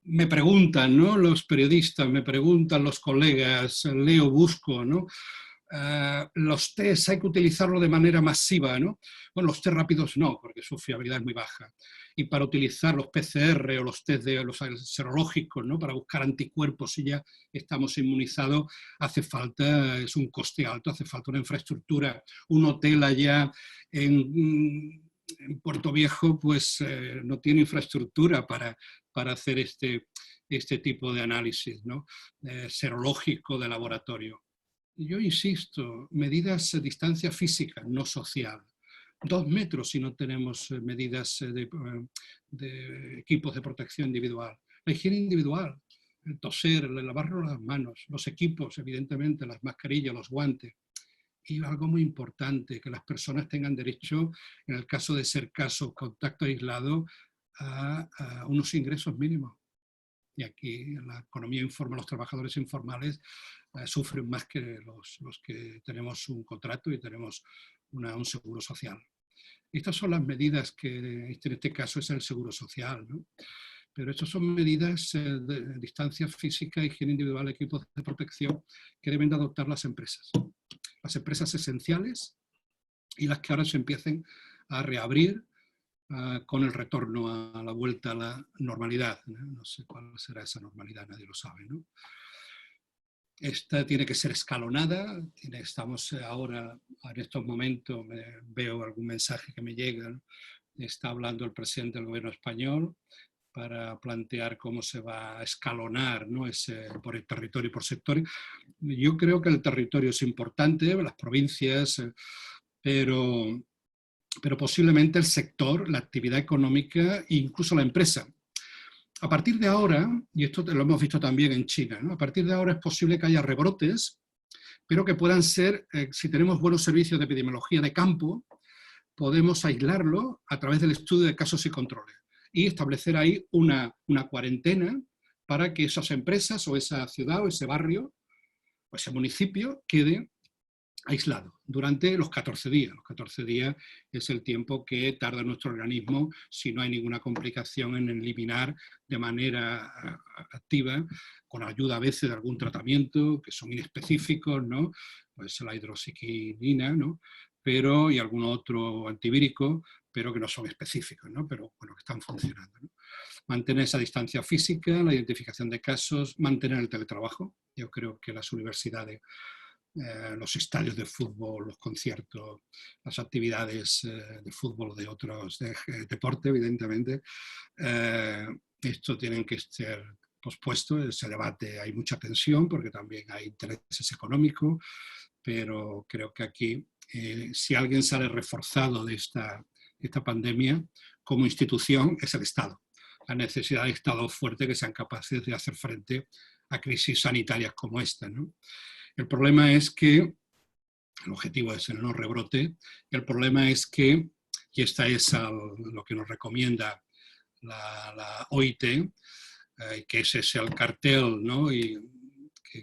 Me preguntan, ¿no?, los periodistas, me preguntan los colegas, leo, busco, ¿no? Los test hay que utilizarlo de manera masiva, ¿no? Bueno, los test rápidos no, porque su fiabilidad es muy baja. Y para utilizar los PCR o los test de los serológicos, ¿no?, para buscar anticuerpos si ya estamos inmunizados, hace falta, es un coste alto, hace falta una infraestructura. Un hotel allá en Puerto Viejo, pues no tiene infraestructura para hacer este tipo de análisis, ¿no?, serológico de laboratorio. Yo insisto, medidas de distancia física, no social. 2 metros si no tenemos medidas de equipos de protección individual. La higiene individual, el toser, el lavarnos las manos, los equipos, evidentemente, las mascarillas, los guantes. Y algo muy importante, que las personas tengan derecho, en el caso de ser contacto aislado, a unos ingresos mínimos. Y aquí la economía informal, los trabajadores informales sufren más que los que tenemos un contrato y tenemos un seguro social. Estas son las medidas que en este caso es el seguro social, ¿no? Pero estas son medidas de distancia física, higiene individual, equipos de protección que deben de adoptar las empresas esenciales y las que ahora se empiecen a reabrir con el retorno a la vuelta a la normalidad. No sé cuál será esa normalidad, nadie lo sabe, ¿no? Esta tiene que ser escalonada. Estamos ahora, en estos momentos, veo algún mensaje que me llega, ¿no? Está hablando el presidente del gobierno español para plantear cómo se va a escalonar, ¿no?, por el territorio y por sectores. Yo creo que el territorio es importante, las provincias, pero posiblemente el sector, la actividad económica e incluso la empresa. A partir de ahora, y esto lo hemos visto también en China, ¿no?, a partir de ahora es posible que haya rebrotes, pero que puedan ser, si tenemos buenos servicios de epidemiología de campo, podemos aislarlo a través del estudio de casos y controles y establecer ahí una cuarentena para que esas empresas o esa ciudad o ese barrio o ese municipio quede aislado durante los 14 días. Los 14 días es el tiempo que tarda nuestro organismo, si no hay ninguna complicación, en eliminar de manera activa, con ayuda a veces de algún tratamiento, que son inespecíficos, ¿no?, pues la hidroxiquinina, ¿no?, y algún otro antivírico, pero que no son específicos, ¿no?, pero bueno, que están funcionando, ¿no? Mantener esa distancia física, la identificación de casos, mantener el teletrabajo. Yo creo que las universidades, los estadios de fútbol, los conciertos, las actividades de fútbol o de otros deporte, evidentemente, esto tienen que ser pospuesto. Ese debate hay mucha tensión porque también hay intereses económicos, pero creo que aquí, si alguien sale reforzado de esta pandemia como institución, es el Estado. La necesidad de Estados fuertes que sean capaces de hacer frente a crisis sanitarias como esta, ¿no? El problema es que, el objetivo es el no rebrote, el problema es que, y esta es lo que nos recomienda la OIT, que ese es el cartel, ¿no?, y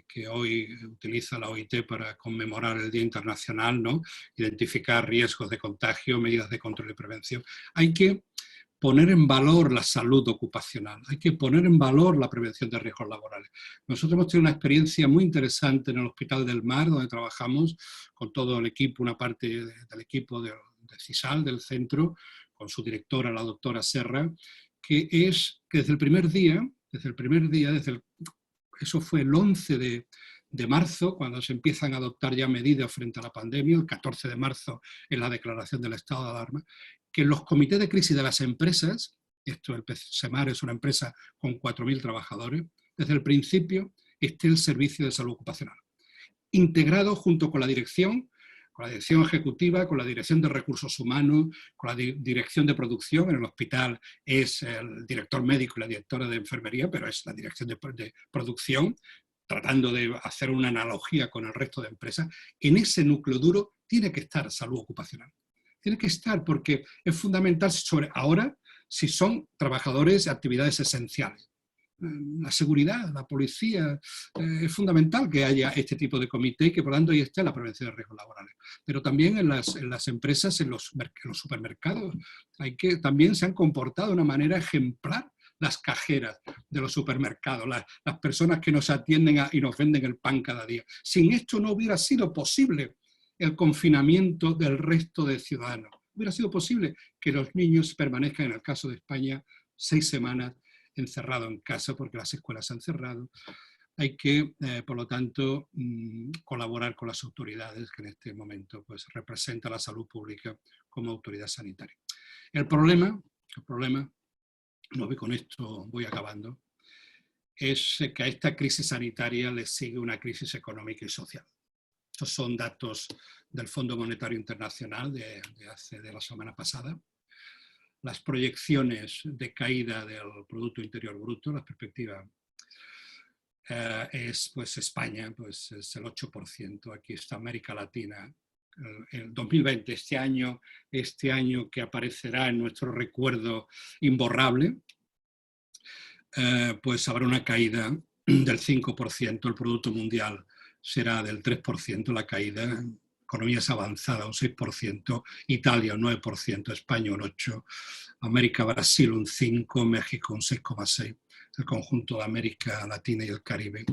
que hoy utiliza la OIT para conmemorar el Día Internacional, ¿no?, identificar riesgos de contagio, medidas de control y prevención. Hay que poner en valor la salud ocupacional, hay que poner en valor la prevención de riesgos laborales. Nosotros hemos tenido una experiencia muy interesante en el Hospital del Mar, donde trabajamos con todo el equipo, una parte del equipo de CISAL, del centro, con su directora, la doctora Serra, que es que desde el primer día, eso fue el 11 de marzo, cuando se empiezan a adoptar ya medidas frente a la pandemia, el 14 de marzo en la declaración del estado de alarma, que en los comités de crisis de las empresas, esto el PSEMAR es una empresa con 4.000 trabajadores, desde el principio esté el servicio de salud ocupacional, integrado junto con la dirección ejecutiva, con la dirección de recursos humanos, con la dirección de producción. En el hospital es el director médico y la directora de enfermería, pero es la dirección de producción, tratando de hacer una analogía con el resto de empresas. En ese núcleo duro tiene que estar salud ocupacional. Tiene que estar porque es fundamental ahora si son trabajadores de actividades esenciales. La seguridad, la policía, es fundamental que haya este tipo de comité y que por lo tanto ahí esté la prevención de riesgos laborales. Pero también en las empresas, en los supermercados, también se han comportado de una manera ejemplar las cajeras de los supermercados, las personas que nos atienden y nos venden el pan cada día. Sin esto no hubiera sido posible el confinamiento del resto de ciudadanos. Hubiera sido posible que los niños permanezcan, en el caso de España, 6 semanas encerrado en casa porque las escuelas se han cerrado. Hay que, por lo tanto, colaborar con las autoridades que en este momento pues, representan la salud pública como autoridad sanitaria. El problema, con esto voy acabando, es que a esta crisis sanitaria le sigue una crisis económica y social. Estos son datos del Fondo Monetario Internacional de la semana pasada. Las proyecciones de caída del Producto Interior Bruto, la perspectiva es pues España, pues es el 8%, aquí está América Latina, el 2020, este año que aparecerá en nuestro recuerdo imborrable, pues habrá una caída del 5%, el Producto Mundial será del 3%, la caída, economías avanzadas un 6%, Italia un 9%, España un 8%, América, Brasil un 5%, México un 6,6%, el conjunto de América Latina y el Caribe.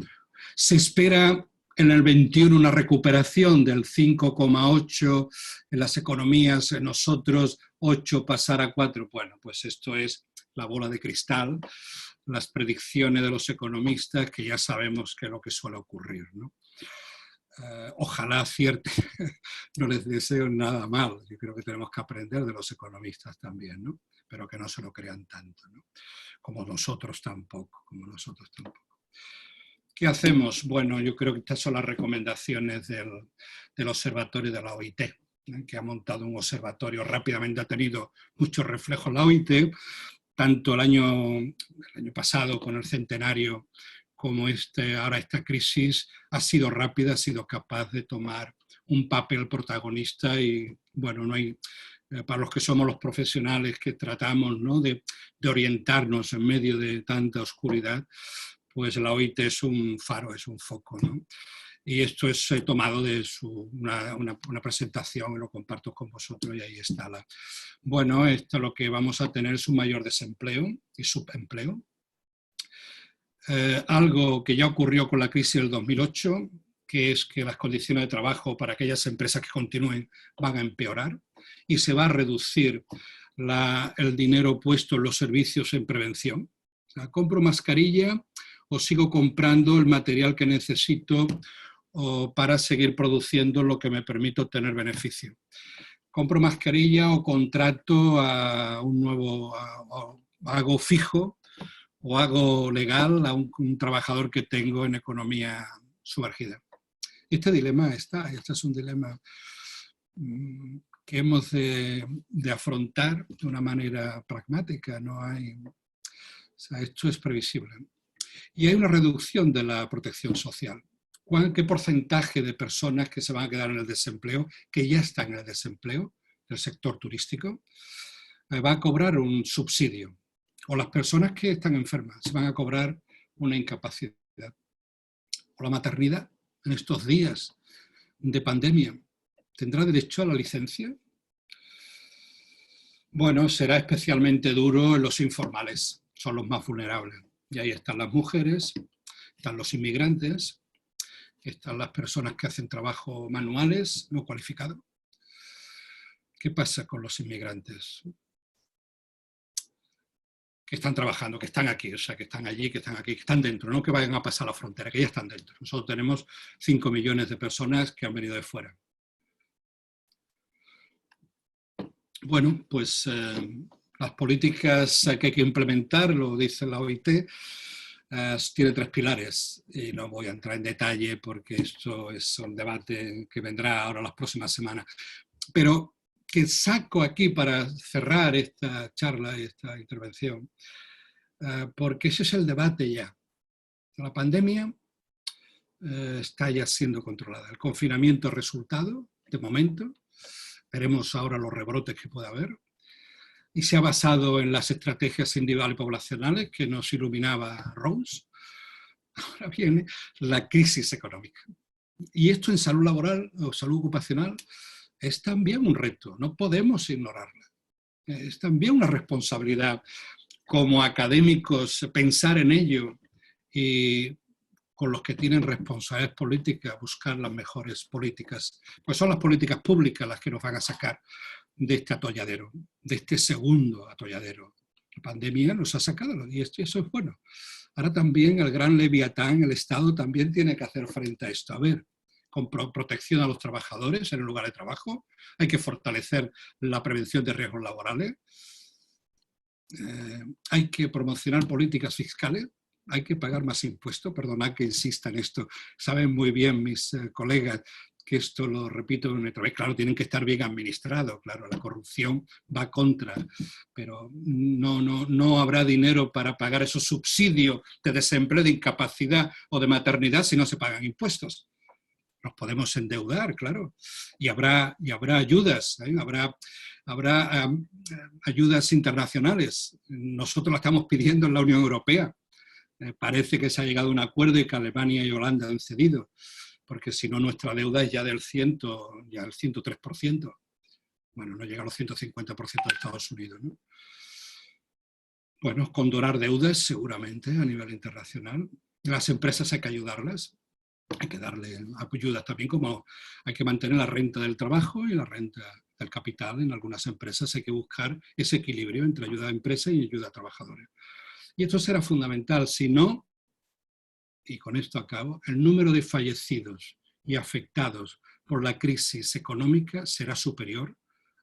Se espera en el 21 una recuperación del 5,8% en las economías, en nosotros 8 pasar a 4%. Bueno, pues esto es la bola de cristal, las predicciones de los economistas, que ya sabemos que es lo que suele ocurrir, ¿no? Ojalá acierte, no les deseo nada mal, yo creo que tenemos que aprender de los economistas también, ¿no? Pero que no se lo crean tanto, ¿no? Como nosotros tampoco. ¿Qué hacemos? Bueno, yo creo que estas son las recomendaciones del observatorio de la OIT, que ha montado un observatorio, rápidamente ha tenido muchos reflejos la OIT, tanto el año pasado con el centenario como ahora esta crisis ha sido rápida, ha sido capaz de tomar un papel protagonista y, bueno, no hay, para los que somos los profesionales que tratamos, ¿no?, de orientarnos en medio de tanta oscuridad, pues la OIT es un faro, es un foco, ¿no? Y esto es tomado de una presentación, y lo comparto con vosotros y ahí está. Bueno, esto lo que vamos a tener es un mayor desempleo y subempleo. Algo que ya ocurrió con la crisis del 2008, que es que las condiciones de trabajo para aquellas empresas que continúen van a empeorar y se va a reducir el dinero puesto en los servicios en prevención. O sea, compro mascarilla o sigo comprando el material que necesito para seguir produciendo lo que me permite obtener beneficio. Compro mascarilla o contrato a un nuevo, hago fijo o hago legal a un trabajador que tengo en economía sumergida. Este dilema este es un dilema que hemos de afrontar de una manera pragmática, no hay, o sea, esto es previsible. Y hay una reducción de la protección social. ¿Qué porcentaje de personas que se van a quedar en el desempleo, que ya están en el desempleo, del sector turístico, va a cobrar un subsidio? O las personas que están enfermas van a cobrar una incapacidad. O la maternidad, en estos días de pandemia, ¿tendrá derecho a la licencia? Bueno, será especialmente duro en los informales, son los más vulnerables. Y ahí están las mujeres, están los inmigrantes, están las personas que hacen trabajo manuales no cualificados. ¿Qué pasa con los inmigrantes? Que están trabajando, que están aquí, o sea, que están allí, que están aquí, que están dentro, no que vayan a pasar la frontera, que ya están dentro. Nosotros tenemos 5 millones de personas que han venido de fuera. Bueno, pues las políticas que hay que implementar, lo dice la OIT, tiene 3 pilares y no voy a entrar en detalle porque esto es un debate que vendrá ahora las próximas semanas. Pero que saco aquí para cerrar esta charla y esta intervención, porque ese es el debate ya. La pandemia está ya siendo controlada. El confinamiento es resultado, de momento. Veremos ahora los rebrotes que puede haber. Y se ha basado en las estrategias individuales y poblacionales que nos iluminaba Rose. Ahora viene la crisis económica. Y esto en salud laboral o salud ocupacional es también un reto, no podemos ignorarla. Es también una responsabilidad como académicos pensar en ello y con los que tienen responsabilidades políticas buscar las mejores políticas. Pues son las políticas públicas las que nos van a sacar de este atolladero, de este segundo atolladero. La pandemia nos ha sacado y eso es bueno. Ahora también el gran leviatán, el Estado, también tiene que hacer frente a esto. A ver, con protección a los trabajadores en el lugar de trabajo, hay que fortalecer la prevención de riesgos laborales, hay que promocionar políticas fiscales, hay que pagar más impuestos, perdonad que insista en esto, saben muy bien mis colegas que esto lo repito una otra vez, claro, tienen que estar bien administrados, claro, la corrupción va contra, pero no habrá dinero para pagar esos subsidios de desempleo, de incapacidad o de maternidad si no se pagan impuestos. Nos podemos endeudar, claro, y habrá ayudas, habrá ayudas internacionales. Nosotros las estamos pidiendo en la Unión Europea. Parece que se ha llegado a un acuerdo y que Alemania y Holanda han cedido, porque si no nuestra deuda es ya del 103%. Bueno, no llega a los 150% de Estados Unidos, ¿no? Bueno, condonar deudas seguramente a nivel internacional. Las empresas hay que ayudarlas. Hay que darle ayudas también, como hay que mantener la renta del trabajo y la renta del capital. En algunas empresas hay que buscar ese equilibrio entre ayuda a empresas y ayuda a trabajadores. Y esto será fundamental, si no, y con esto acabo, el número de fallecidos y afectados por la crisis económica será superior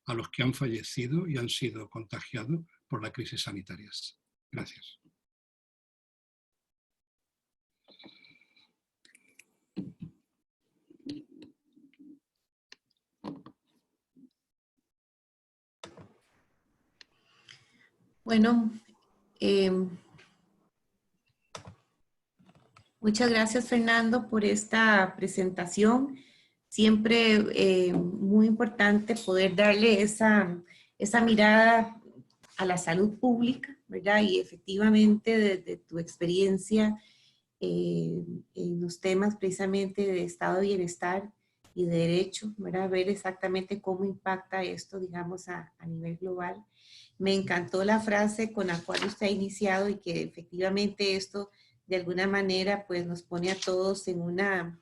a los que han fallecido y han sido contagiados por la crisis sanitarias. Gracias. Bueno, muchas gracias, Fernando, por esta presentación. Siempre muy importante poder darle esa mirada a la salud pública, ¿verdad? Y efectivamente, desde tu experiencia en los temas precisamente de estado de bienestar y de derecho, ¿verdad? Ver exactamente cómo impacta esto, digamos, a nivel global. Me encantó la frase con la cual usted ha iniciado y que efectivamente esto de alguna manera pues nos pone a todos en una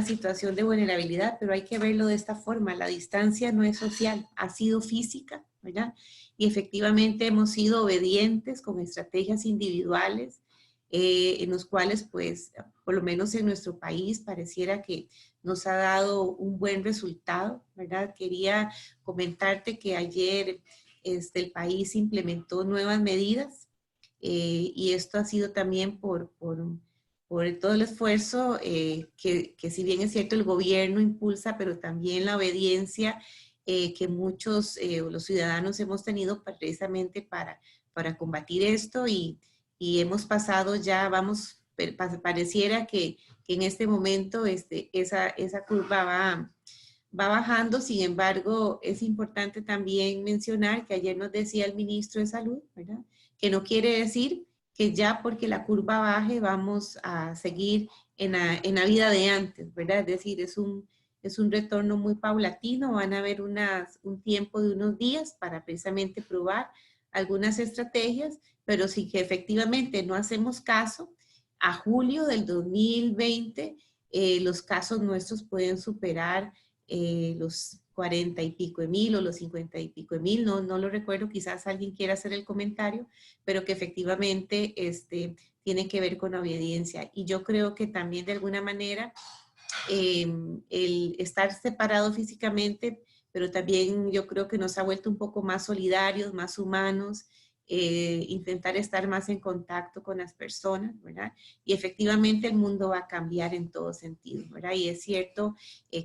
situación de vulnerabilidad, pero hay que verlo de esta forma. La distancia no es social, ha sido física, ¿verdad? Y efectivamente hemos sido obedientes con estrategias individuales en los cuales pues por lo menos en nuestro país pareciera que nos ha dado un buen resultado, ¿verdad? Quería comentarte que ayer el país implementó nuevas medidas y esto ha sido también por todo el esfuerzo que si bien es cierto el gobierno impulsa, pero también la obediencia que muchos los ciudadanos hemos tenido precisamente para combatir esto y hemos pasado ya, pareciera que en este momento esa curva va bajando. Sin embargo, es importante también mencionar que ayer nos decía el ministro de Salud, ¿verdad? Que no quiere decir que ya porque la curva baje vamos a seguir en la vida de antes, ¿verdad? Es decir, es un es un retorno muy paulatino, van a haber un tiempo de unos días para precisamente probar algunas estrategias, pero si que efectivamente no hacemos caso, a julio del 2020 los casos nuestros pueden superar los 40 y pico de mil o los 50 y pico de mil, no lo recuerdo, quizás alguien quiera hacer el comentario, pero que efectivamente tiene que ver con obediencia. Y yo creo que también de alguna manera el estar separado físicamente, pero también yo creo que nos ha vuelto un poco más solidarios, más humanos, intentar estar más en contacto con las personas, ¿verdad? Y efectivamente el mundo va a cambiar en todo sentido, ¿verdad? Y es cierto,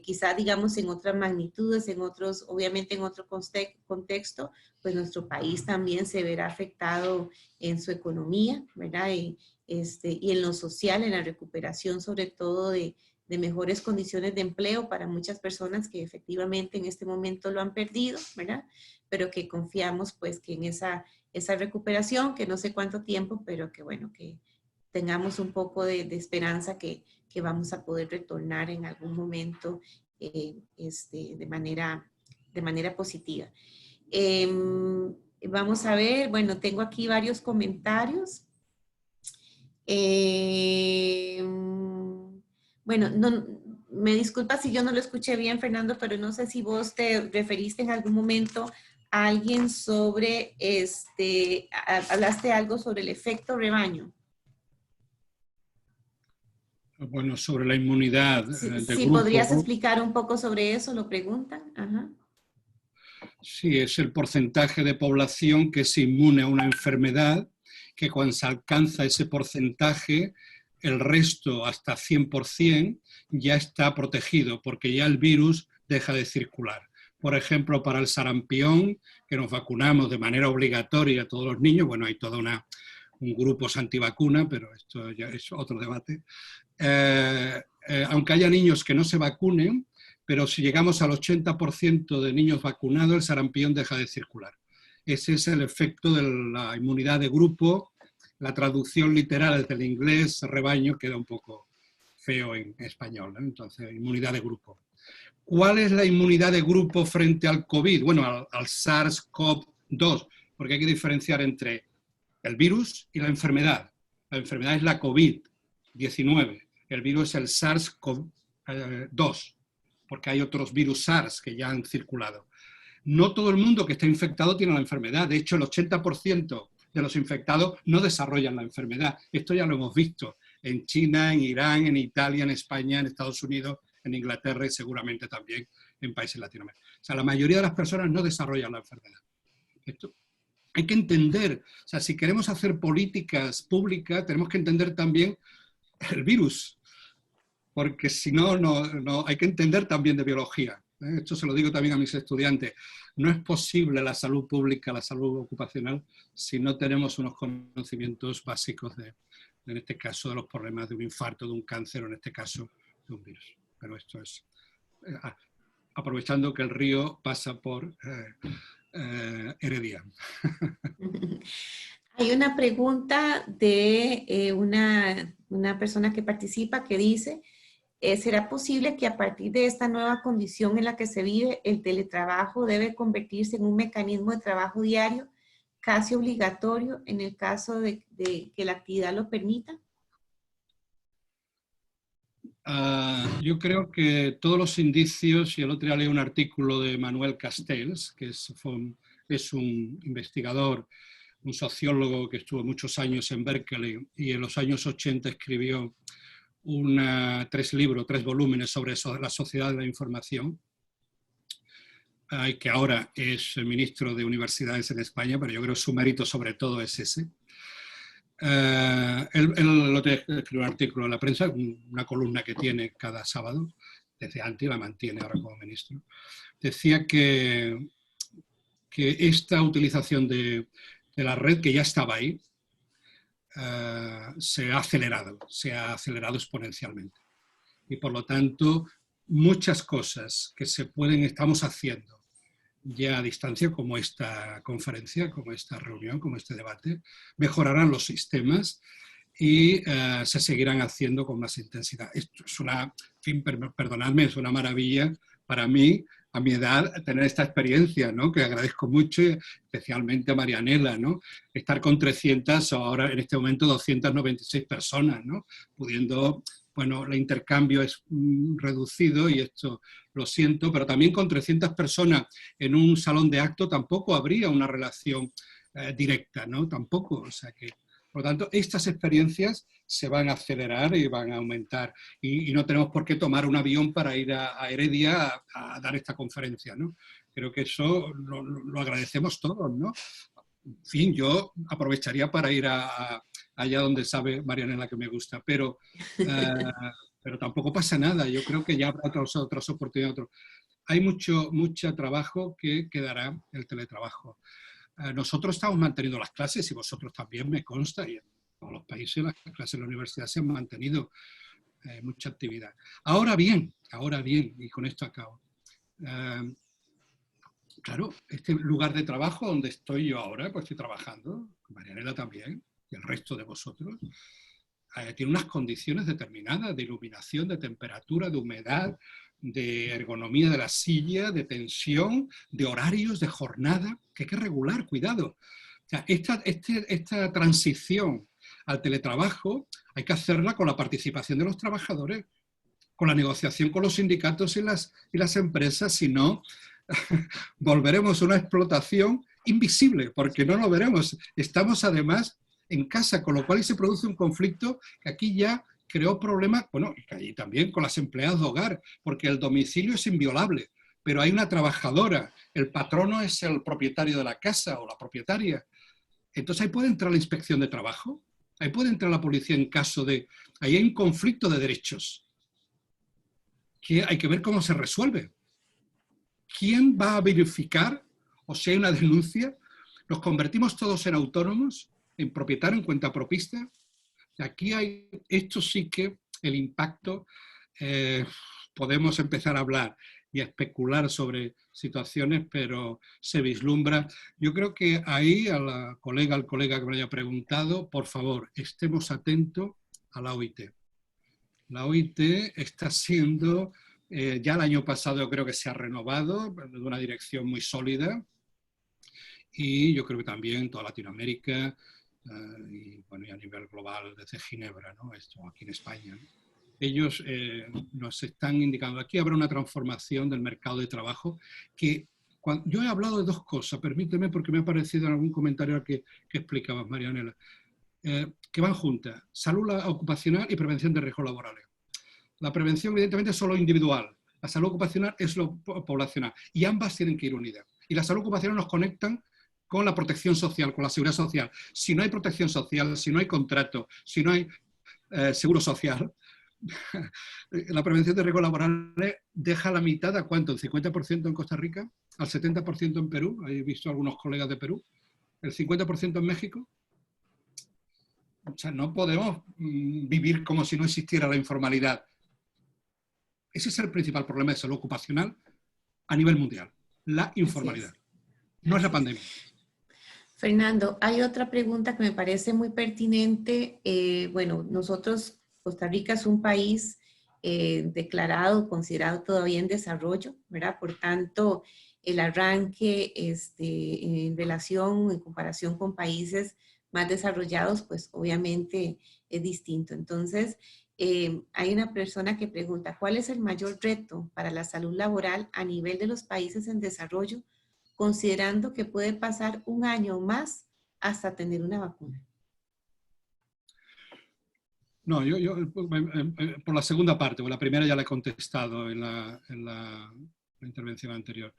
quizá digamos en otras magnitudes, en otros, obviamente en otro contexto, pues nuestro país también se verá afectado en su economía, ¿verdad? Y en lo social, en la recuperación sobre todo de mejores condiciones de empleo para muchas personas que efectivamente en este momento lo han perdido, ¿verdad? Pero que confiamos pues que en esa recuperación, que no sé cuánto tiempo, pero que bueno, que tengamos un poco de esperanza que vamos a poder retornar en algún momento de manera positiva. Vamos a ver, bueno, tengo aquí varios comentarios. Bueno, me disculpa si yo no lo escuché bien, Fernando, pero no sé si vos te referiste en algún momento a alguien sobre, hablaste algo sobre el efecto rebaño. Bueno, sobre la inmunidad de sí, grupo. ¿podrías explicar un poco sobre eso? Lo preguntan. Ajá. Sí, es el porcentaje de población que es inmune a una enfermedad, que cuando se alcanza ese porcentaje, el resto hasta 100% ya está protegido, porque ya el virus deja de circular. Por ejemplo, para el sarampión, que nos vacunamos de manera obligatoria a todos los niños, bueno, hay todo un grupo antivacuna, pero esto ya es otro debate. Aunque haya niños que no se vacunen, pero si llegamos al 80% de niños vacunados, el sarampión deja de circular. Ese es el efecto de la inmunidad de grupo. La traducción literal del inglés rebaño queda un poco feo en español, ¿no? Entonces, inmunidad de grupo. ¿Cuál es la inmunidad de grupo frente al COVID? Bueno, al SARS-CoV-2, porque hay que diferenciar entre el virus y la enfermedad. La enfermedad es la COVID-19, el virus es el SARS-CoV-2, porque hay otros virus SARS que ya han circulado. No todo el mundo que está infectado tiene la enfermedad. De hecho, el 80% de los infectados no desarrollan la enfermedad. Esto ya lo hemos visto en China, en Irán, en Italia, en España, en Estados Unidos, en Inglaterra y seguramente también en países latinoamericanos. O sea, la mayoría de las personas no desarrollan la enfermedad. Esto hay que entender, o sea, si queremos hacer políticas públicas, tenemos que entender también el virus, porque si no, no hay que entender también de biología. Esto se lo digo también a mis estudiantes. No es posible la salud pública, la salud ocupacional, si no tenemos unos conocimientos básicos en este caso, de los problemas de un infarto, de un cáncer, o en este caso, de un virus. Pero esto es aprovechando que el río pasa por Heredia. Hay una pregunta de una persona que participa que dice, ¿será posible que a partir de esta nueva condición en la que se vive, el teletrabajo debe convertirse en un mecanismo de trabajo diario, casi obligatorio, en el caso de que la actividad lo permita? Yo creo que todos los indicios, y el otro día leí un artículo de Manuel Castells, que es un investigador, un sociólogo que estuvo muchos años en Berkeley y en los años 80 escribió 3 volúmenes sobre eso, la sociedad de la información, que ahora es ministro de universidades en España, pero yo creo que su mérito sobre todo es ese. Él escribió un artículo en la prensa, una columna que tiene cada sábado, desde antes y la mantiene ahora como ministro. Decía que esta utilización de la red, que ya estaba ahí, se ha acelerado exponencialmente. Y por lo tanto, muchas cosas que estamos haciendo ya a distancia, como esta conferencia, como esta reunión, como este debate, mejorarán los sistemas y se seguirán haciendo con más intensidad. Esto es una, en fin, perdonadme, es una maravilla para mí, a mi edad, tener esta experiencia, ¿no? Que agradezco mucho, especialmente a Marianela, ¿no? Estar con 300, o ahora en este momento 296 personas, ¿no? Pudiendo, bueno, el intercambio es reducido y esto lo siento, pero también con 300 personas en un salón de acto tampoco habría una relación directa, ¿no? Tampoco, o sea que... Por lo tanto, estas experiencias se van a acelerar y van a aumentar. Y no tenemos por qué tomar un avión para ir a Heredia a dar esta conferencia, ¿no? Creo que eso lo agradecemos todos, ¿no? En fin, yo aprovecharía para ir allá donde sabe Marianela que me gusta, pero tampoco pasa nada. Yo creo que ya habrá otras oportunidades. Hay mucho trabajo que quedará el teletrabajo. Nosotros estamos manteniendo las clases y vosotros también, me consta, y en todos los países las clases en la universidad se han mantenido mucha actividad. Ahora bien, y con esto acabo, claro, este lugar de trabajo donde estoy yo ahora, pues estoy trabajando, Marianela también, y el resto de vosotros, tiene unas condiciones determinadas de iluminación, de temperatura, de humedad, de ergonomía de la silla, de tensión, de horarios, de jornada, que hay que regular, cuidado. O sea, esta transición al teletrabajo hay que hacerla con la participación de los trabajadores, con la negociación con los sindicatos y las empresas, si no, volveremos a una explotación invisible, porque no lo veremos. Estamos además en casa, con lo cual se produce un conflicto que aquí ya creó problemas, bueno, y también con las empleadas de hogar, porque el domicilio es inviolable, pero hay una trabajadora, el patrono es el propietario de la casa o la propietaria. Entonces ahí puede entrar la inspección de trabajo, ahí puede entrar la policía en caso de... Ahí hay un conflicto de derechos, que hay que ver cómo se resuelve. ¿Quién va a verificar o si hay una denuncia? ¿Nos convertimos todos en autónomos, en propietario, en cuentapropista? Aquí hay, esto sí que el impacto, podemos empezar a hablar y a especular sobre situaciones, pero se vislumbra. Yo creo que ahí al colega que me haya preguntado, por favor, estemos atentos a la OIT. La OIT está siendo, ya el año pasado yo creo que se ha renovado de una dirección muy sólida y yo creo que también toda Latinoamérica, y, bueno, y a nivel global desde Ginebra, ¿no? Esto aquí en España, ¿no? Ellos nos están indicando, aquí habrá una transformación del mercado de trabajo que, yo he hablado de dos cosas, permíteme porque me ha parecido en algún comentario que explicabas, Marianela, que van juntas, salud ocupacional y prevención de riesgos laborales. La prevención evidentemente es solo individual, la salud ocupacional es lo poblacional y ambas tienen que ir unidas. Y la salud ocupacional nos conectan con la protección social, con la seguridad social. Si no hay protección social, si no hay contrato, si no hay seguro social, la prevención de riesgos laborales deja la mitad, ¿a cuánto? ¿El 50% en Costa Rica? ¿Al 70% en Perú? He visto a algunos colegas de Perú. ¿El 50% en México? O sea, no podemos vivir como si no existiera la informalidad. Ese es el principal problema de salud ocupacional a nivel mundial, la informalidad. No es la pandemia. Fernando, hay otra pregunta que me parece muy pertinente. Bueno, nosotros, Costa Rica es un país declarado, considerado todavía en desarrollo, ¿verdad? Por tanto, el arranque en relación, en comparación con países más desarrollados, pues obviamente es distinto. Entonces, hay una persona que pregunta, ¿cuál es el mayor reto para la salud laboral a nivel de los países en desarrollo, considerando que puede pasar un año más hasta tener una vacuna? No, yo por la segunda parte, o la primera ya la he contestado en la intervención anterior.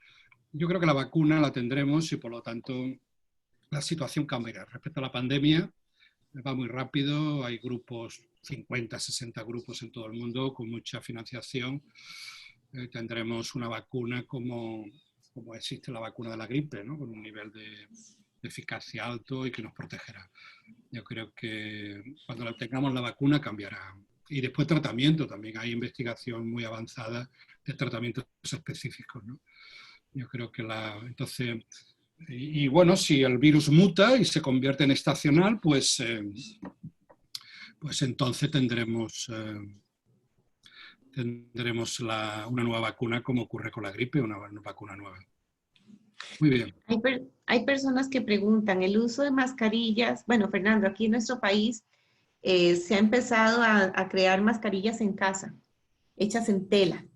Yo creo que la vacuna la tendremos y por lo tanto la situación cambiará. Respecto a la pandemia, va muy rápido, hay grupos, 50, 60 grupos en todo el mundo con mucha financiación. Tendremos una vacuna como existe la vacuna de la gripe, ¿no? Con un nivel de eficacia alto y que nos protegerá. Yo creo que cuando tengamos la vacuna cambiará. Y después tratamiento, también hay investigación muy avanzada de tratamientos específicos, ¿no? Yo creo que entonces, y bueno, si el virus muta y se convierte en estacional, pues pues entonces tendremos una nueva vacuna, como ocurre con la gripe, una vacuna nueva. Muy bien. Hay personas que preguntan, el uso de mascarillas, bueno, Fernando, aquí en nuestro país se ha empezado a crear mascarillas en casa, hechas en tela,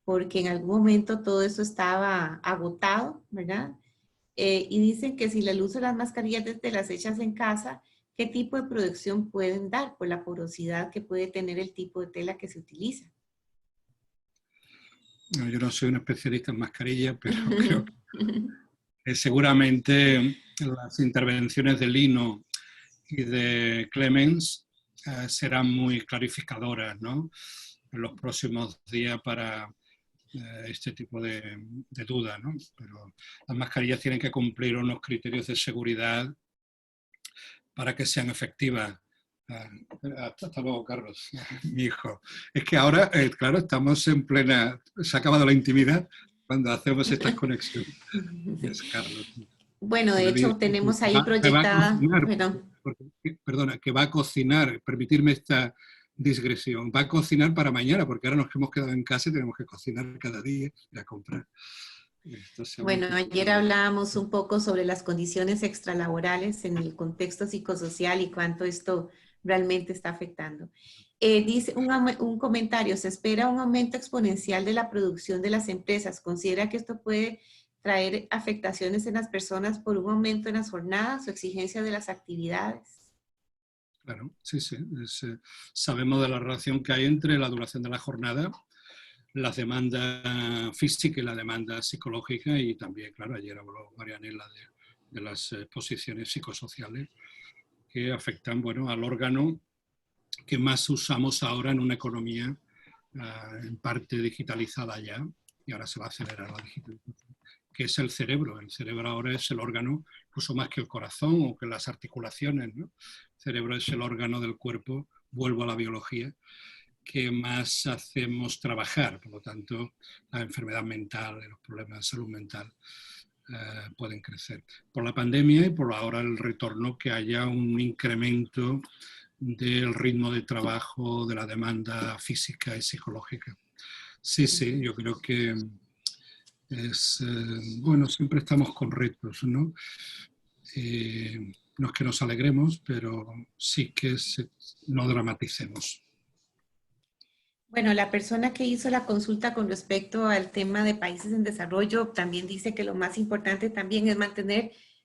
porque en algún momento todo eso estaba agotado, ¿verdad? Y dicen que si el uso de las mascarillas de telas hechas en casa, ¿qué tipo de protección pueden dar por la porosidad que puede tener el tipo de tela que se utiliza? No, yo no soy un especialista en mascarillas, pero creo que seguramente las intervenciones de Lino y de Clemens serán muy clarificadoras, ¿no?, en los próximos días para este tipo de dudas, ¿no? Pero las mascarillas tienen que cumplir unos criterios de seguridad para que sean efectivas. Hasta luego, Carlos, mi hijo. Es que ahora, claro, estamos en plena... Se ha acabado la intimidad cuando hacemos estas conexiones. Es Carlos. Bueno, de hecho, tenemos ahí proyectada... Perdona, que va a cocinar, permitirme esta digresión, va a cocinar para mañana, porque ahora nos hemos quedado en casa y tenemos que cocinar cada día y a comprar. Bueno, ayer hablábamos un poco sobre las condiciones extralaborales en el contexto psicosocial y cuánto esto realmente está afectando. Dice un comentario, se espera un aumento exponencial de la producción de las empresas. ¿Considera que esto puede traer afectaciones en las personas por un aumento en las jornadas o exigencia de las actividades? Claro, sí. Sabemos de la relación que hay entre la duración de la jornada, la demanda física y la demanda psicológica, y también, claro, ayer habló Marianela de las posiciones psicosociales que afectan, bueno, al órgano que más usamos ahora en una economía en parte digitalizada ya, y ahora se va a acelerar la digitalización, que es el cerebro. El cerebro ahora es el órgano, incluso más que el corazón o que las articulaciones, ¿no? El cerebro es el órgano del cuerpo, vuelvo a la biología, que más hacemos trabajar. Por lo tanto, la enfermedad mental, los problemas de salud mental pueden crecer. Por la pandemia y por ahora el retorno, que haya un incremento del ritmo de trabajo, de la demanda física y psicológica. Sí, yo creo que es, bueno, siempre estamos con retos, ¿no? No es que nos alegremos, pero sí que no dramaticemos. Bueno, la persona que hizo la consulta con respecto al tema de países en desarrollo también dice que lo más importante también es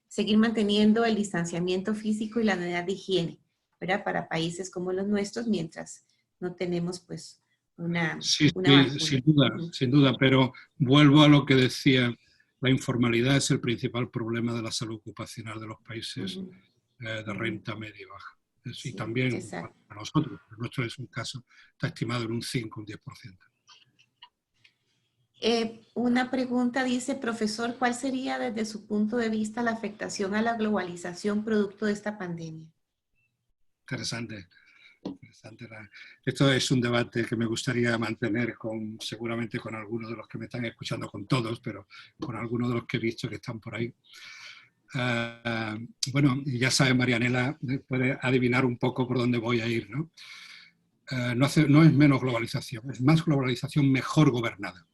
seguir manteniendo el distanciamiento físico y la medida de higiene, ¿verdad? Para países como los nuestros, mientras no tenemos pues una vacuna. Sin duda, pero vuelvo a lo que decía, la informalidad es el principal problema de la salud ocupacional de los países de renta media y baja. Y también para nosotros, el nuestro es un caso, está estimado en un 5, un 10%. Una pregunta dice, profesor, ¿cuál sería desde su punto de vista la afectación a la globalización producto de esta pandemia? Interesante. Esto es un debate que me gustaría mantener seguramente con algunos de los que me están escuchando, con todos, pero con algunos de los que he visto que están por ahí. Bueno, ya sabe Marianela, puede adivinar un poco por dónde voy a ir, ¿no? No es menos globalización, es más globalización mejor gobernada.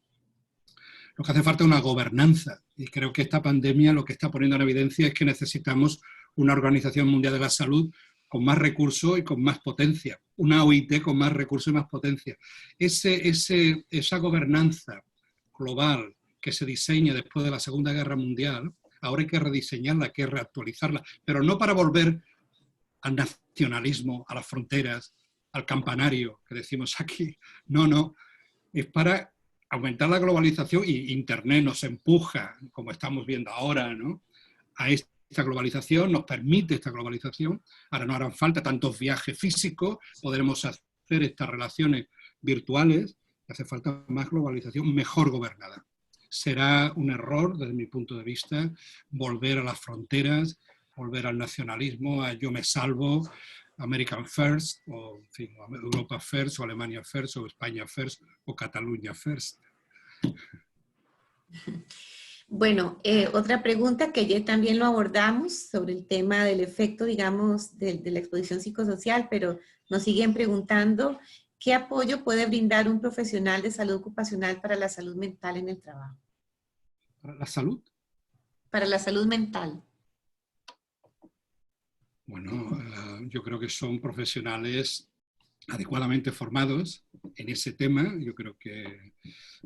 Lo que hace falta es una gobernanza, y creo que esta pandemia lo que está poniendo en evidencia es que necesitamos una Organización Mundial de la Salud con más recursos y con más potencia, una OIT con más recursos y más potencia. Esa gobernanza global que se diseña después de la Segunda Guerra Mundial, ahora hay que rediseñarla, hay que reactualizarla, pero no para volver al nacionalismo, a las fronteras, al campanario que decimos aquí. No, es para aumentar la globalización, y Internet nos empuja, como estamos viendo ahora, ¿no?, a esta globalización, nos permite esta globalización. Ahora no harán falta tantos viajes físicos, podremos hacer estas relaciones virtuales, hace falta más globalización mejor gobernada. Será un error, desde mi punto de vista, volver a las fronteras, volver al nacionalismo, a yo me salvo, American First, o en fin, Europa First, o Alemania First, o España First, o Cataluña First. Bueno, otra pregunta que ayer también lo abordamos sobre el tema del efecto, digamos, de la exposición psicosocial, pero nos siguen preguntando ¿qué apoyo puede brindar un profesional de salud ocupacional para la salud mental en el trabajo? ¿Para la salud? Para la salud mental. Bueno, yo creo que son profesionales adecuadamente formados en ese tema. Yo creo que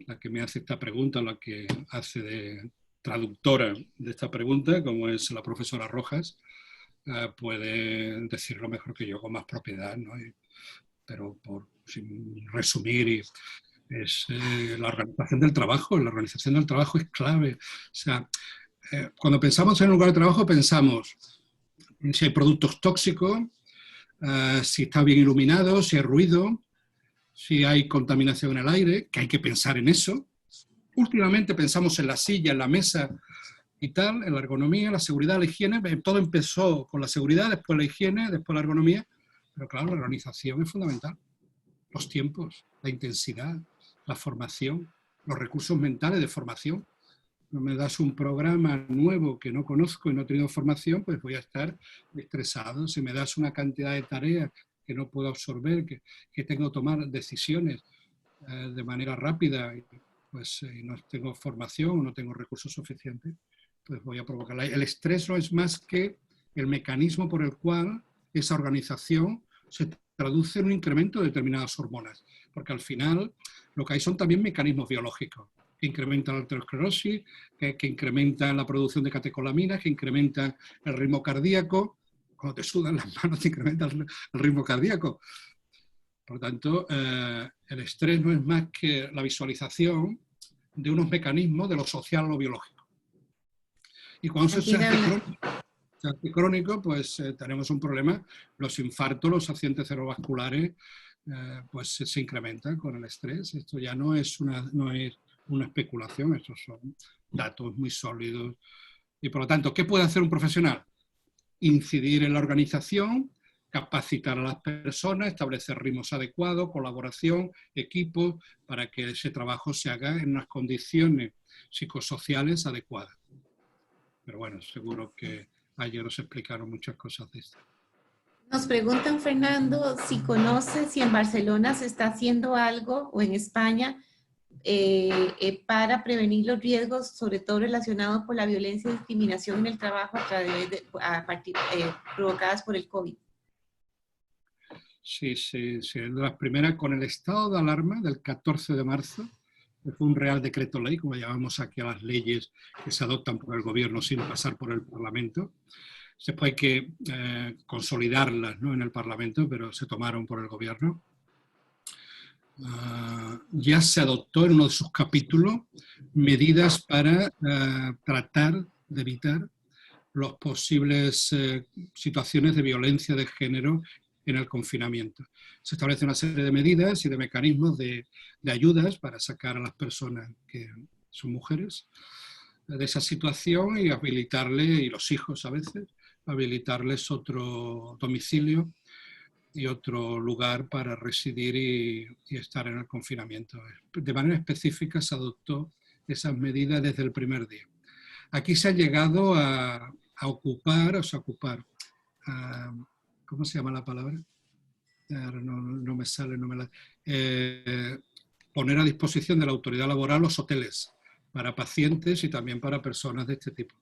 la que me hace esta pregunta, la que hace de traductora de esta pregunta, como es la profesora Rojas, puede decirlo mejor que yo con más propiedad, ¿no? Pero sin resumir, es la organización del trabajo. La organización del trabajo es clave. O sea, cuando pensamos en un lugar de trabajo, pensamos si hay productos tóxicos, si está bien iluminado, si hay ruido, si hay contaminación en el aire, que hay que pensar en eso. Últimamente pensamos en la silla, en la mesa y tal, en la ergonomía, la seguridad, la higiene. Todo empezó con la seguridad, después la higiene, después la ergonomía. Pero claro, la organización es fundamental. Los tiempos, la intensidad, la formación, los recursos mentales de formación. No me das un programa nuevo que no conozco y no he tenido formación, pues voy a estar estresado. Si me das una cantidad de tareas que no puedo absorber, que tengo que tomar decisiones de manera rápida, pues no tengo formación o no tengo recursos suficientes, pues voy a provocar. El estrés no es más que el mecanismo por el cual esa organización se traduce en un incremento de determinadas hormonas, porque al final lo que hay son también mecanismos biológicos que incrementan la aterosclerosis, que incrementan la producción de catecolaminas, que incrementan el ritmo cardíaco. Cuando te sudan las manos te incrementa el ritmo cardíaco. Por lo tanto, el estrés no es más que la visualización de unos mecanismos de lo social a lo biológico. Y cuando eso se hace crónico, pues tenemos un problema. Los infartos, los accidentes cerebrovasculares, pues se incrementan con el estrés. Esto ya no es una especulación, estos son datos muy sólidos. Y por lo tanto, ¿qué puede hacer un profesional? Incidir en la organización, capacitar a las personas, establecer ritmos adecuados, colaboración, equipos, para que ese trabajo se haga en unas condiciones psicosociales adecuadas. Pero bueno, seguro que ayer os explicaron muchas cosas de esto. Nos preguntan, Fernando, si conoce si en Barcelona se está haciendo algo, o en España, para prevenir los riesgos, sobre todo relacionados por la violencia y discriminación en el trabajo provocadas por el COVID. Sí, de las primeras, con el estado de alarma del 14 de marzo, que fue un real decreto ley, como llamamos aquí a las leyes que se adoptan por el gobierno sin pasar por el Parlamento. Después hay que consolidarlas, ¿no?, en el Parlamento, pero se tomaron por el gobierno. Ya se adoptó en uno de sus capítulos medidas para tratar de evitar las posibles situaciones de violencia de género en el confinamiento. Se establece una serie de medidas y de mecanismos de ayudas para sacar a las personas que son mujeres de esa situación y habilitarles, y los hijos a veces, habilitarles otro domicilio y otro lugar para residir y estar en el confinamiento. De manera específica se adoptó esas medidas desde el primer día. Aquí se ha llegado a ocupar, ¿cómo se llama la palabra? No me sale, poner a disposición de la autoridad laboral los hoteles para pacientes y también para personas de este tipo.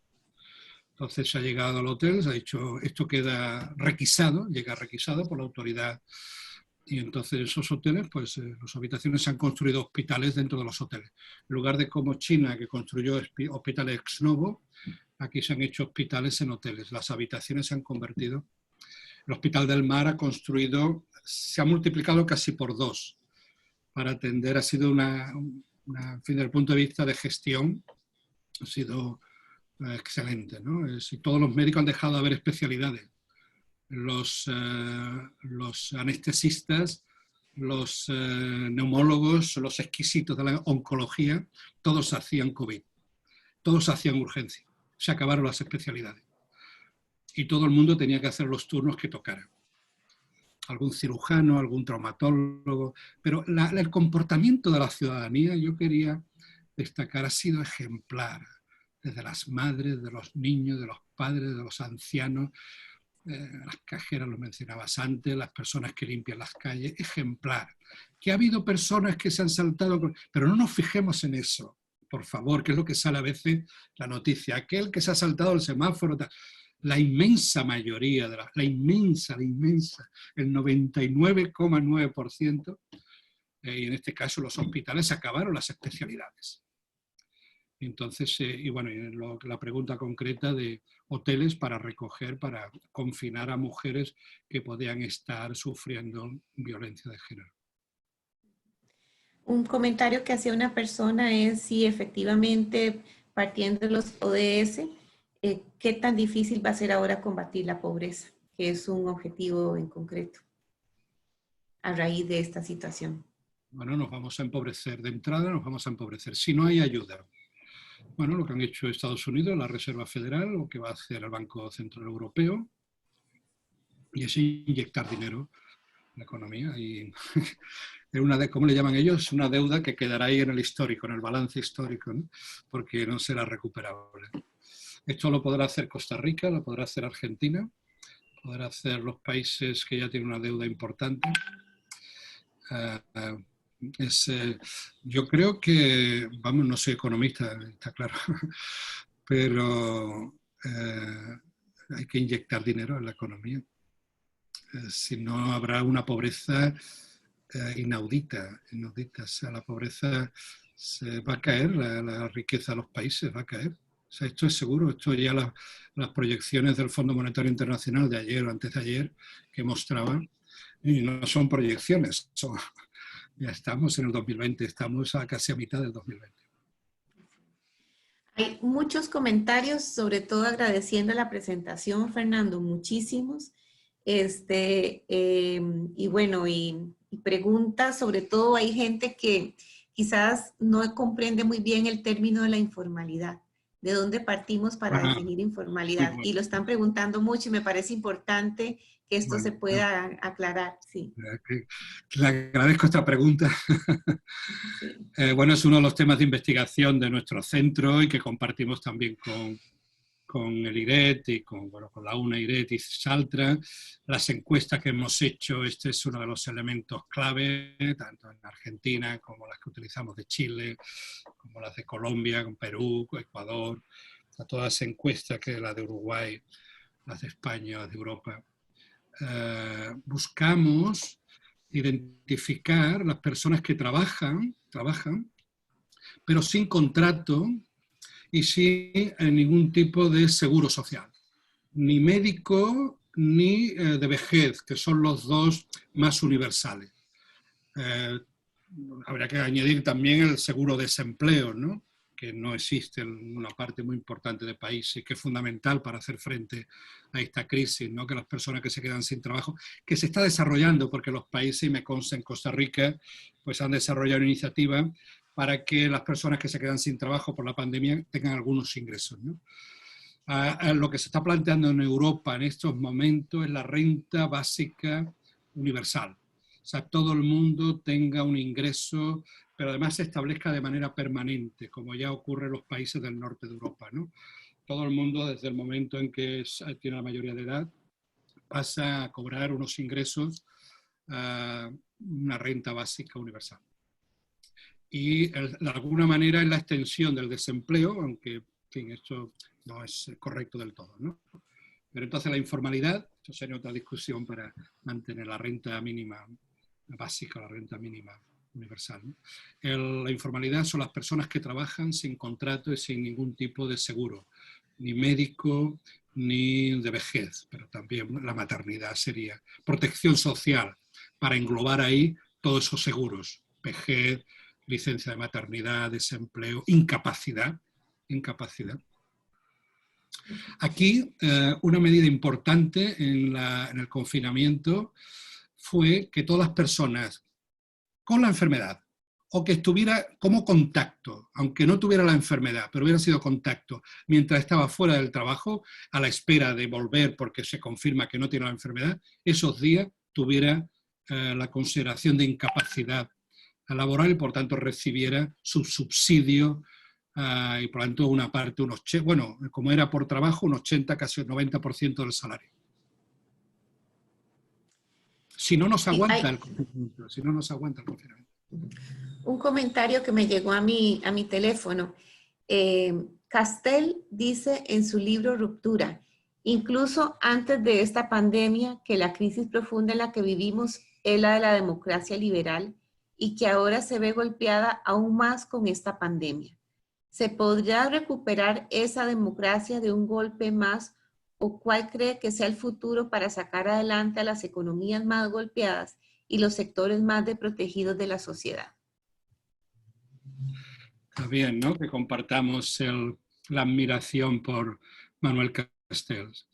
Entonces se ha llegado al hotel, se ha dicho, esto queda requisado, llega requisado por la autoridad. Y entonces esos hoteles, pues las habitaciones se han construido hospitales dentro de los hoteles. En lugar de como China, que construyó hospitales ex novo, aquí se han hecho hospitales en hoteles. Las habitaciones se han convertido. El Hospital del Mar se ha multiplicado casi por 2 para atender. Ha sido en fin, desde el punto de vista de gestión, ha sido excelente, ¿no? Todos los médicos han dejado de haber especialidades. Los anestesistas, los neumólogos, los exquisitos de la oncología, todos hacían COVID, todos hacían urgencia. Se acabaron las especialidades. Y todo el mundo tenía que hacer los turnos que tocaran. Algún cirujano, algún traumatólogo, pero el comportamiento de la ciudadanía, yo quería destacar, ha sido ejemplar. desde las madres, de los niños, de los padres, de los ancianos, las cajeras, lo mencionabas antes, las personas que limpian las calles, ejemplar. Que ha habido personas que se han saltado, pero no nos fijemos en eso, por favor, que es lo que sale a veces la noticia. Aquel que se ha saltado el semáforo, la inmensa mayoría, la inmensa, el 99,9%, y en este caso los hospitales acabaron las especialidades. Entonces, y bueno, la pregunta concreta de hoteles para recoger, para confinar a mujeres que podían estar sufriendo violencia de género. Un comentario que hacía una persona es si efectivamente, partiendo de los ODS, ¿qué tan difícil va a ser ahora combatir la pobreza? Que es un objetivo en concreto a raíz de esta situación. Bueno, nos vamos a empobrecer. De entrada nos vamos a empobrecer. Si no hay ayuda. Bueno, lo que han hecho Estados Unidos, la Reserva Federal, lo que va a hacer el Banco Central Europeo, y es inyectar dinero en la economía. Y ¿cómo le llaman ellos? Una deuda que quedará ahí en el histórico, en el balance histórico, ¿no? Porque no será recuperable. Esto lo podrá hacer Costa Rica, lo podrá hacer Argentina, podrá hacer los países que ya tienen una deuda importante. Yo creo que, vamos, no soy economista, está claro, pero hay que inyectar dinero en la economía. Si no, habrá una pobreza inaudita. O sea, la pobreza se va a caer, la riqueza de los países va a caer. O sea, esto es seguro. Esto ya las proyecciones del Fondo Monetario Internacional de ayer o antes de ayer que mostraban, y no son proyecciones, ya estamos en el 2020, estamos casi a mitad del 2020. Hay muchos comentarios, sobre todo agradeciendo la presentación, Fernando, muchísimos. Y bueno, y preguntas, sobre todo hay gente que quizás no comprende muy bien el término de la informalidad. ¿De dónde partimos para definir informalidad? Bueno. Y lo están preguntando mucho y me parece importante que esto se pueda aclarar. Sí. Le agradezco esta pregunta. Sí. Bueno, es uno de los temas de investigación de nuestro centro y que compartimos también con el IRET y con la UNA IRET y Saltra. Las encuestas que hemos hecho, este es uno de los elementos clave, tanto en Argentina como las que utilizamos de Chile, como las de Colombia, con Perú, con Ecuador, a todas las encuestas que la de Uruguay, las de España, las de Europa. Buscamos identificar las personas que trabajan, pero sin contrato y sin ningún tipo de seguro social, ni médico ni de vejez, que son los dos más universales. Habría que añadir también el seguro de desempleo, ¿no? Que no existe en una parte muy importante de países, que es fundamental para hacer frente a esta crisis, ¿no? Que las personas que se quedan sin trabajo, que se está desarrollando, porque los países, y me consta en Costa Rica, pues han desarrollado iniciativas para que las personas que se quedan sin trabajo por la pandemia tengan algunos ingresos, ¿no? Lo que se está planteando en Europa en estos momentos es la renta básica universal. O sea, todo el mundo tenga un ingreso, pero además se establezca de manera permanente, como ya ocurre en los países del norte de Europa, ¿no? Todo el mundo, desde el momento en que tiene la mayoría de edad, pasa a cobrar unos ingresos, una renta básica universal. Y de alguna manera es la extensión del desempleo, aunque, en fin, esto no es correcto del todo, ¿no? Pero entonces la informalidad, esto sería otra discusión para mantener la renta mínima básica, la renta mínima universal, ¿no? La informalidad son las personas que trabajan sin contrato y sin ningún tipo de seguro, ni médico ni de vejez, pero también la maternidad sería protección social, para englobar ahí todos esos seguros, vejez, licencia de maternidad, desempleo, incapacidad. Aquí una medida importante en el confinamiento fue que todas las personas con la enfermedad o que estuviera como contacto, aunque no tuviera la enfermedad, pero hubiera sido contacto mientras estaba fuera del trabajo, a la espera de volver porque se confirma que no tiene la enfermedad, esos días tuviera la consideración de incapacidad laboral y por tanto recibiera su subsidio y por lo tanto una parte, bueno, como era por trabajo, un 80, casi un 90% del salario. Si no nos aguanta el confinamiento, si no nos aguanta el confinamiento. Un comentario que me llegó a mi teléfono. Castell dice en su libro Ruptura, incluso antes de esta pandemia, que la crisis profunda en la que vivimos es la de la democracia liberal y que ahora se ve golpeada aún más con esta pandemia. ¿Se podrá recuperar esa democracia de un golpe más o cuál cree que sea el futuro para sacar adelante a las economías más golpeadas y los sectores más desprotegidos de la sociedad? Está bien, ¿no?, que compartamos la admiración por Manuel Castells.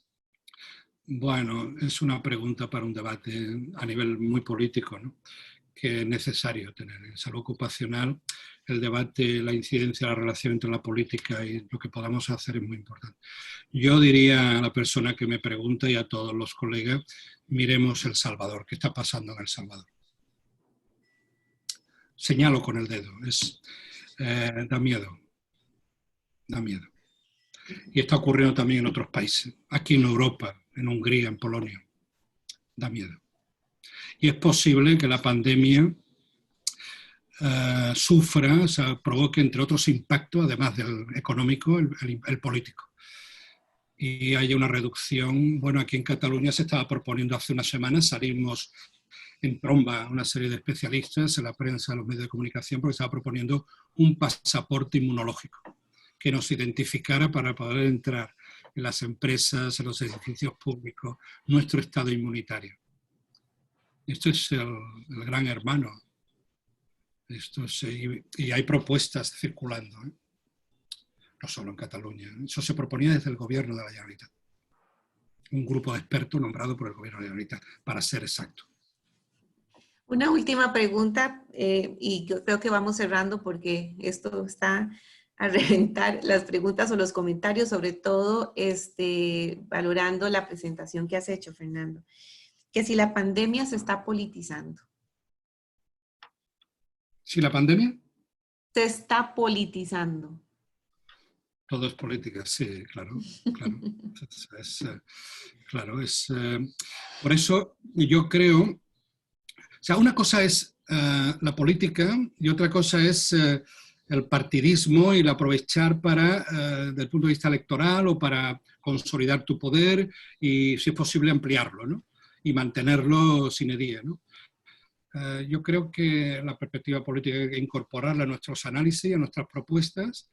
Bueno, es una pregunta para un debate a nivel muy político, ¿no?, que es necesario tener. En salud ocupacional, el debate, la incidencia, la relación entre la política y lo que podamos hacer es muy importante. Yo diría a la persona que me pregunta y a todos los colegas, miremos El Salvador, ¿qué está pasando en El Salvador? Señalo con el dedo, da miedo, da miedo. Y está ocurriendo también en otros países, aquí en Europa, en Hungría, en Polonia, da miedo. Y es posible que la pandemia sufra, o sea, provoque entre otros impactos, además del económico, el político. Y haya una reducción. Bueno, aquí en Cataluña se estaba proponiendo hace unas semanas, salimos en tromba una serie de especialistas en la prensa, en los medios de comunicación, porque estaba proponiendo un pasaporte inmunológico que nos identificara para poder entrar en las empresas, en los edificios públicos, nuestro estado inmunitario. Esto es el gran hermano. Y hay propuestas circulando, ¿eh? No solo en Cataluña. Eso se proponía desde el gobierno de la Generalitat. Un grupo de expertos nombrado por el gobierno de la Generalitat, para ser exacto. Una última pregunta, y yo creo que vamos cerrando porque esto está a reventar, las preguntas o los comentarios, sobre todo valorando la presentación que has hecho, Fernando. Que si la pandemia se está politizando. ¿Si la pandemia? Se está politizando. Todo es política, sí, claro. Por eso yo creo, o sea, una cosa es la política y otra cosa es el partidismo y el aprovechar desde el punto de vista electoral o para consolidar tu poder y, si es posible, ampliarlo, ¿no?, y mantenerlo sine die, ¿no? Yo creo que la perspectiva política hay que incorporarla a nuestros análisis, a nuestras propuestas,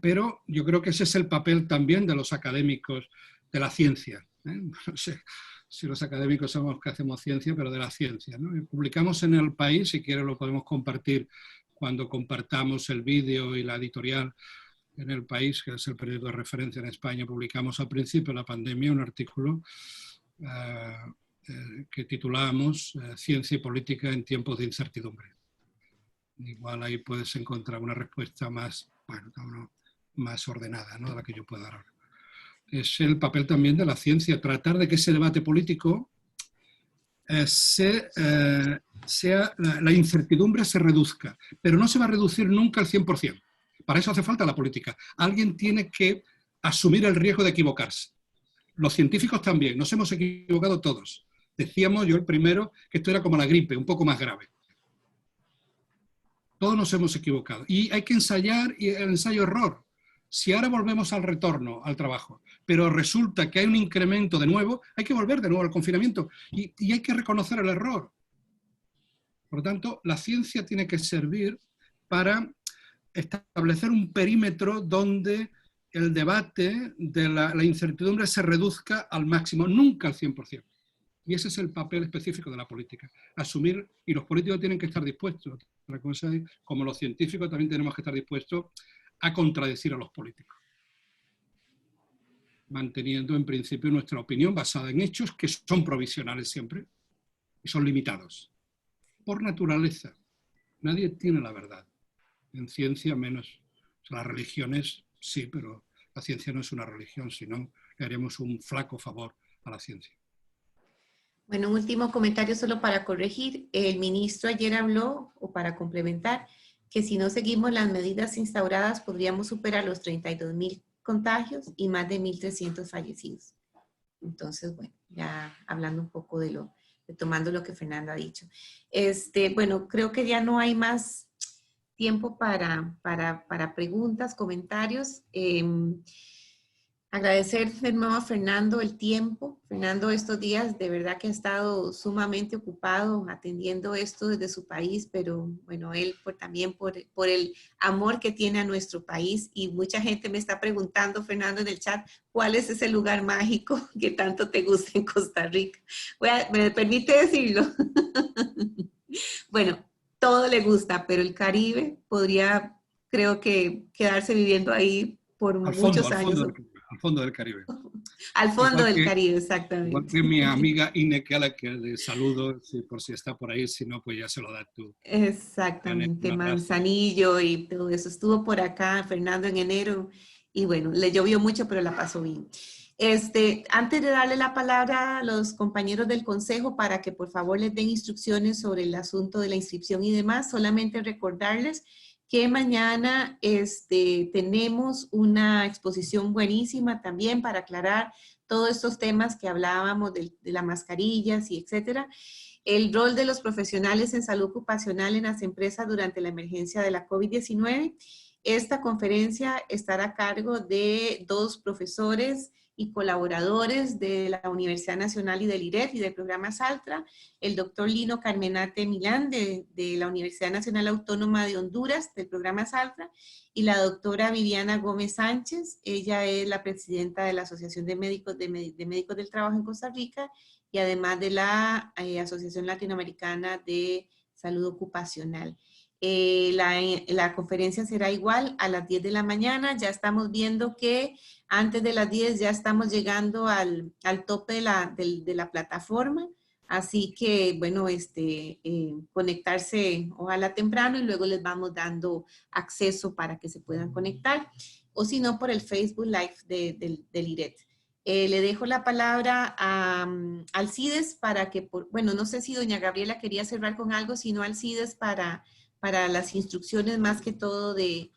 pero yo creo que ese es el papel también de los académicos de la ciencia, ¿eh? No sé si los académicos somos los que hacemos ciencia, pero de la ciencia, ¿no? Publicamos en El País, si quieres lo podemos compartir cuando compartamos el vídeo y la editorial en El País, que es el periódico de referencia en España. Publicamos al principio de la pandemia un artículo que titulábamos Ciencia y política en tiempos de incertidumbre. Igual ahí puedes encontrar una respuesta más, bueno, más ordenada, ¿no?, de la que yo pueda dar ahora. Es el papel también de la ciencia, tratar de que ese debate político la incertidumbre se reduzca, pero no se va a reducir nunca al 100%. Para eso hace falta la política. Alguien tiene que asumir el riesgo de equivocarse. Los científicos también, nos hemos equivocado todos. Decíamos, yo el primero, que esto era como la gripe, un poco más grave. Todos nos hemos equivocado. Y hay que ensayar el ensayo-error. Si ahora volvemos al retorno al trabajo, pero resulta que hay un incremento de nuevo, hay que volver de nuevo al confinamiento y hay que reconocer el error. Por lo tanto, la ciencia tiene que servir para establecer un perímetro donde el debate de la incertidumbre se reduzca al máximo, nunca al 100%. Y ese es el papel específico de la política. Asumir, y los políticos tienen que estar dispuestos. Otra cosa es, como los científicos también tenemos que estar dispuestos a contradecir a los políticos, manteniendo en principio nuestra opinión basada en hechos que son provisionales siempre y son limitados. Por naturaleza, nadie tiene la verdad. En ciencia menos. O sea, las religiones sí, pero la ciencia no es una religión, sino le haríamos un flaco favor a la ciencia. Bueno, un último comentario solo para corregir. El ministro ayer habló, o para complementar, que si no seguimos las medidas instauradas podríamos superar los 32.000 contagios y más de 1.300 fallecidos. Entonces, bueno, ya hablando un poco tomando lo que Fernando ha dicho. Bueno, creo que ya no hay más tiempo para preguntas, comentarios. Agradecer de nuevo a Fernando el tiempo. Fernando estos días de verdad que ha estado sumamente ocupado atendiendo esto desde su país, pero bueno, él también por el amor que tiene a nuestro país. Y mucha gente me está preguntando, Fernando, en el chat, ¿cuál es ese lugar mágico que tanto te gusta en Costa Rica? ¿Me permite decirlo? Bueno, todo le gusta, pero el Caribe podría, creo que, quedarse viviendo ahí por muchos años. Al fondo del Caribe. Al fondo del Caribe, exactamente. Igual que mi amiga Ineke, a la que le saludo, por si está por ahí, si no, pues ya se lo da tú. Exactamente, Manzanillo y todo eso. Estuvo por acá Fernando en enero y bueno, le llovió mucho, pero la pasó bien. Antes de darle la palabra a los compañeros del consejo para que por favor les den instrucciones sobre el asunto de la inscripción y demás, solamente recordarles que mañana tenemos una exposición buenísima también para aclarar todos estos temas que hablábamos de las mascarillas y etcétera. El rol de los profesionales en salud ocupacional en las empresas durante la emergencia de la COVID-19. Esta conferencia estará a cargo de 2 profesores y colaboradores de la Universidad Nacional y del IREF y del programa SALTRA, el doctor Lino Carmenate Milán de la Universidad Nacional Autónoma de Honduras del programa SALTRA y la doctora Viviana Gómez Sánchez, ella es la presidenta de la Asociación de Médicos del Trabajo en Costa Rica y además de la Asociación Latinoamericana de Salud Ocupacional. La conferencia será igual a las 10 de la mañana. Ya estamos viendo que antes de las 10 ya estamos llegando al tope de la plataforma. Así que, bueno, conectarse ojalá temprano y luego les vamos dando acceso para que se puedan conectar. O si no, por el Facebook Live del IRET. Le dejo la palabra a Alcides para que, bueno, no sé si doña Gabriela quería cerrar con algo, sino Alcides para las instrucciones más que todo de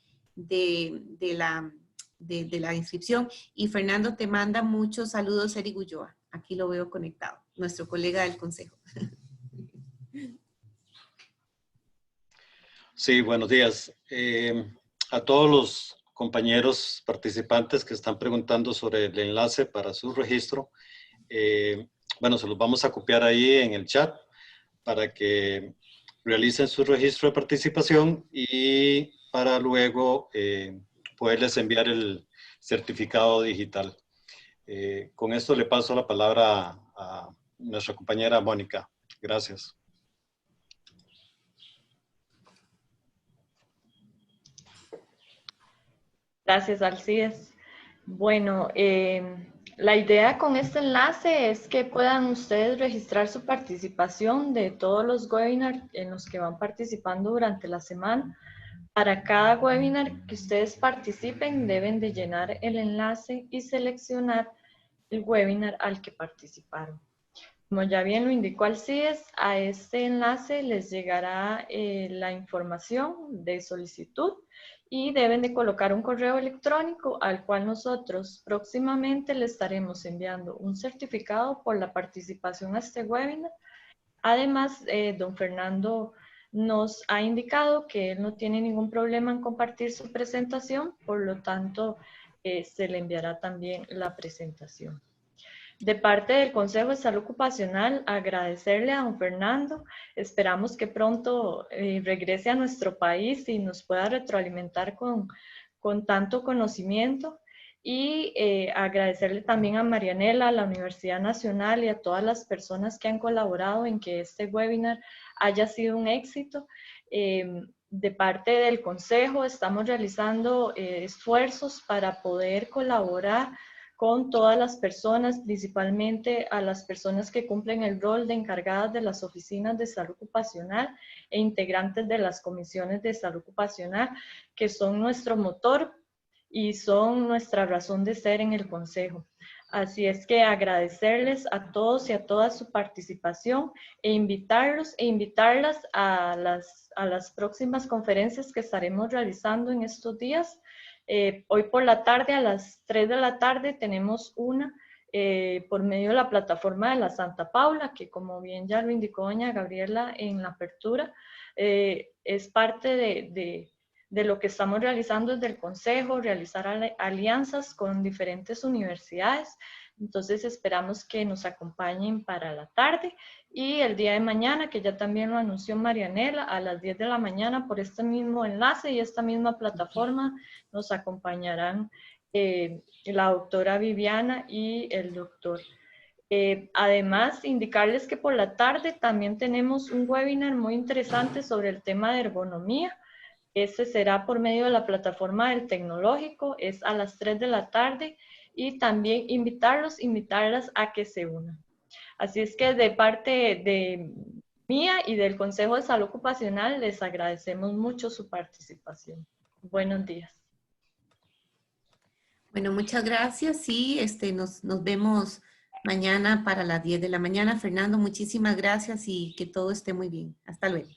la inscripción. Y Fernando te manda muchos saludos, Eric Ulloa. Aquí lo veo conectado, nuestro colega del consejo. Sí, buenos días. A todos los compañeros participantes que están preguntando sobre el enlace para su registro, bueno, se los vamos a copiar ahí en el chat para que realicen su registro de participación y para luego poderles enviar el certificado digital. Con esto le paso la palabra a nuestra compañera Mónica. Gracias. Gracias, Alcides. Bueno, la idea con este enlace es que puedan ustedes registrar su participación de todos los webinars en los que van participando durante la semana. Para cada webinar que ustedes participen, deben de llenar el enlace y seleccionar el webinar al que participaron. Como ya bien lo indicó Alcides, a este enlace les llegará la información de solicitud y deben de colocar un correo electrónico al cual nosotros próximamente le estaremos enviando un certificado por la participación a este webinar. Además, don Fernando nos ha indicado que él no tiene ningún problema en compartir su presentación, por lo tanto, se le enviará también la presentación. De parte del Consejo de Salud Ocupacional, agradecerle a don Fernando. Esperamos que pronto regrese a nuestro país y nos pueda retroalimentar con tanto conocimiento. Y agradecerle también a Marianela, a la Universidad Nacional y a todas las personas que han colaborado en que este webinar haya sido un éxito. De parte del Consejo estamos realizando esfuerzos para poder colaborar con todas las personas, principalmente a las personas que cumplen el rol de encargadas de las oficinas de salud ocupacional e integrantes de las comisiones de salud ocupacional, que son nuestro motor y son nuestra razón de ser en el Consejo. Así es que agradecerles a todos y a todas su participación e invitarlos e invitarlas a las próximas conferencias que estaremos realizando en estos días. Hoy por la tarde, a las 3 de la tarde, tenemos una por medio de la plataforma de la Santa Paula, que como bien ya lo indicó doña Gabriela en la apertura, es parte de lo que estamos realizando desde el Consejo, realizar alianzas con diferentes universidades. Entonces esperamos que nos acompañen para la tarde y el día de mañana, que ya también lo anunció Marianela, a las 10 de la mañana por este mismo enlace y esta misma plataforma nos acompañarán la doctora Viviana y el doctor. Además, indicarles que por la tarde también tenemos un webinar muy interesante sobre el tema de ergonomía. Este será por medio de la plataforma del tecnológico, es a las 3 de la tarde y también invitarlas a que se unan. Así es que de parte de mía y del Consejo de Salud Ocupacional les agradecemos mucho su participación. Buenos días. Bueno, muchas gracias y nos vemos mañana para las 10 de la mañana. Fernando, muchísimas gracias y que todo esté muy bien. Hasta luego.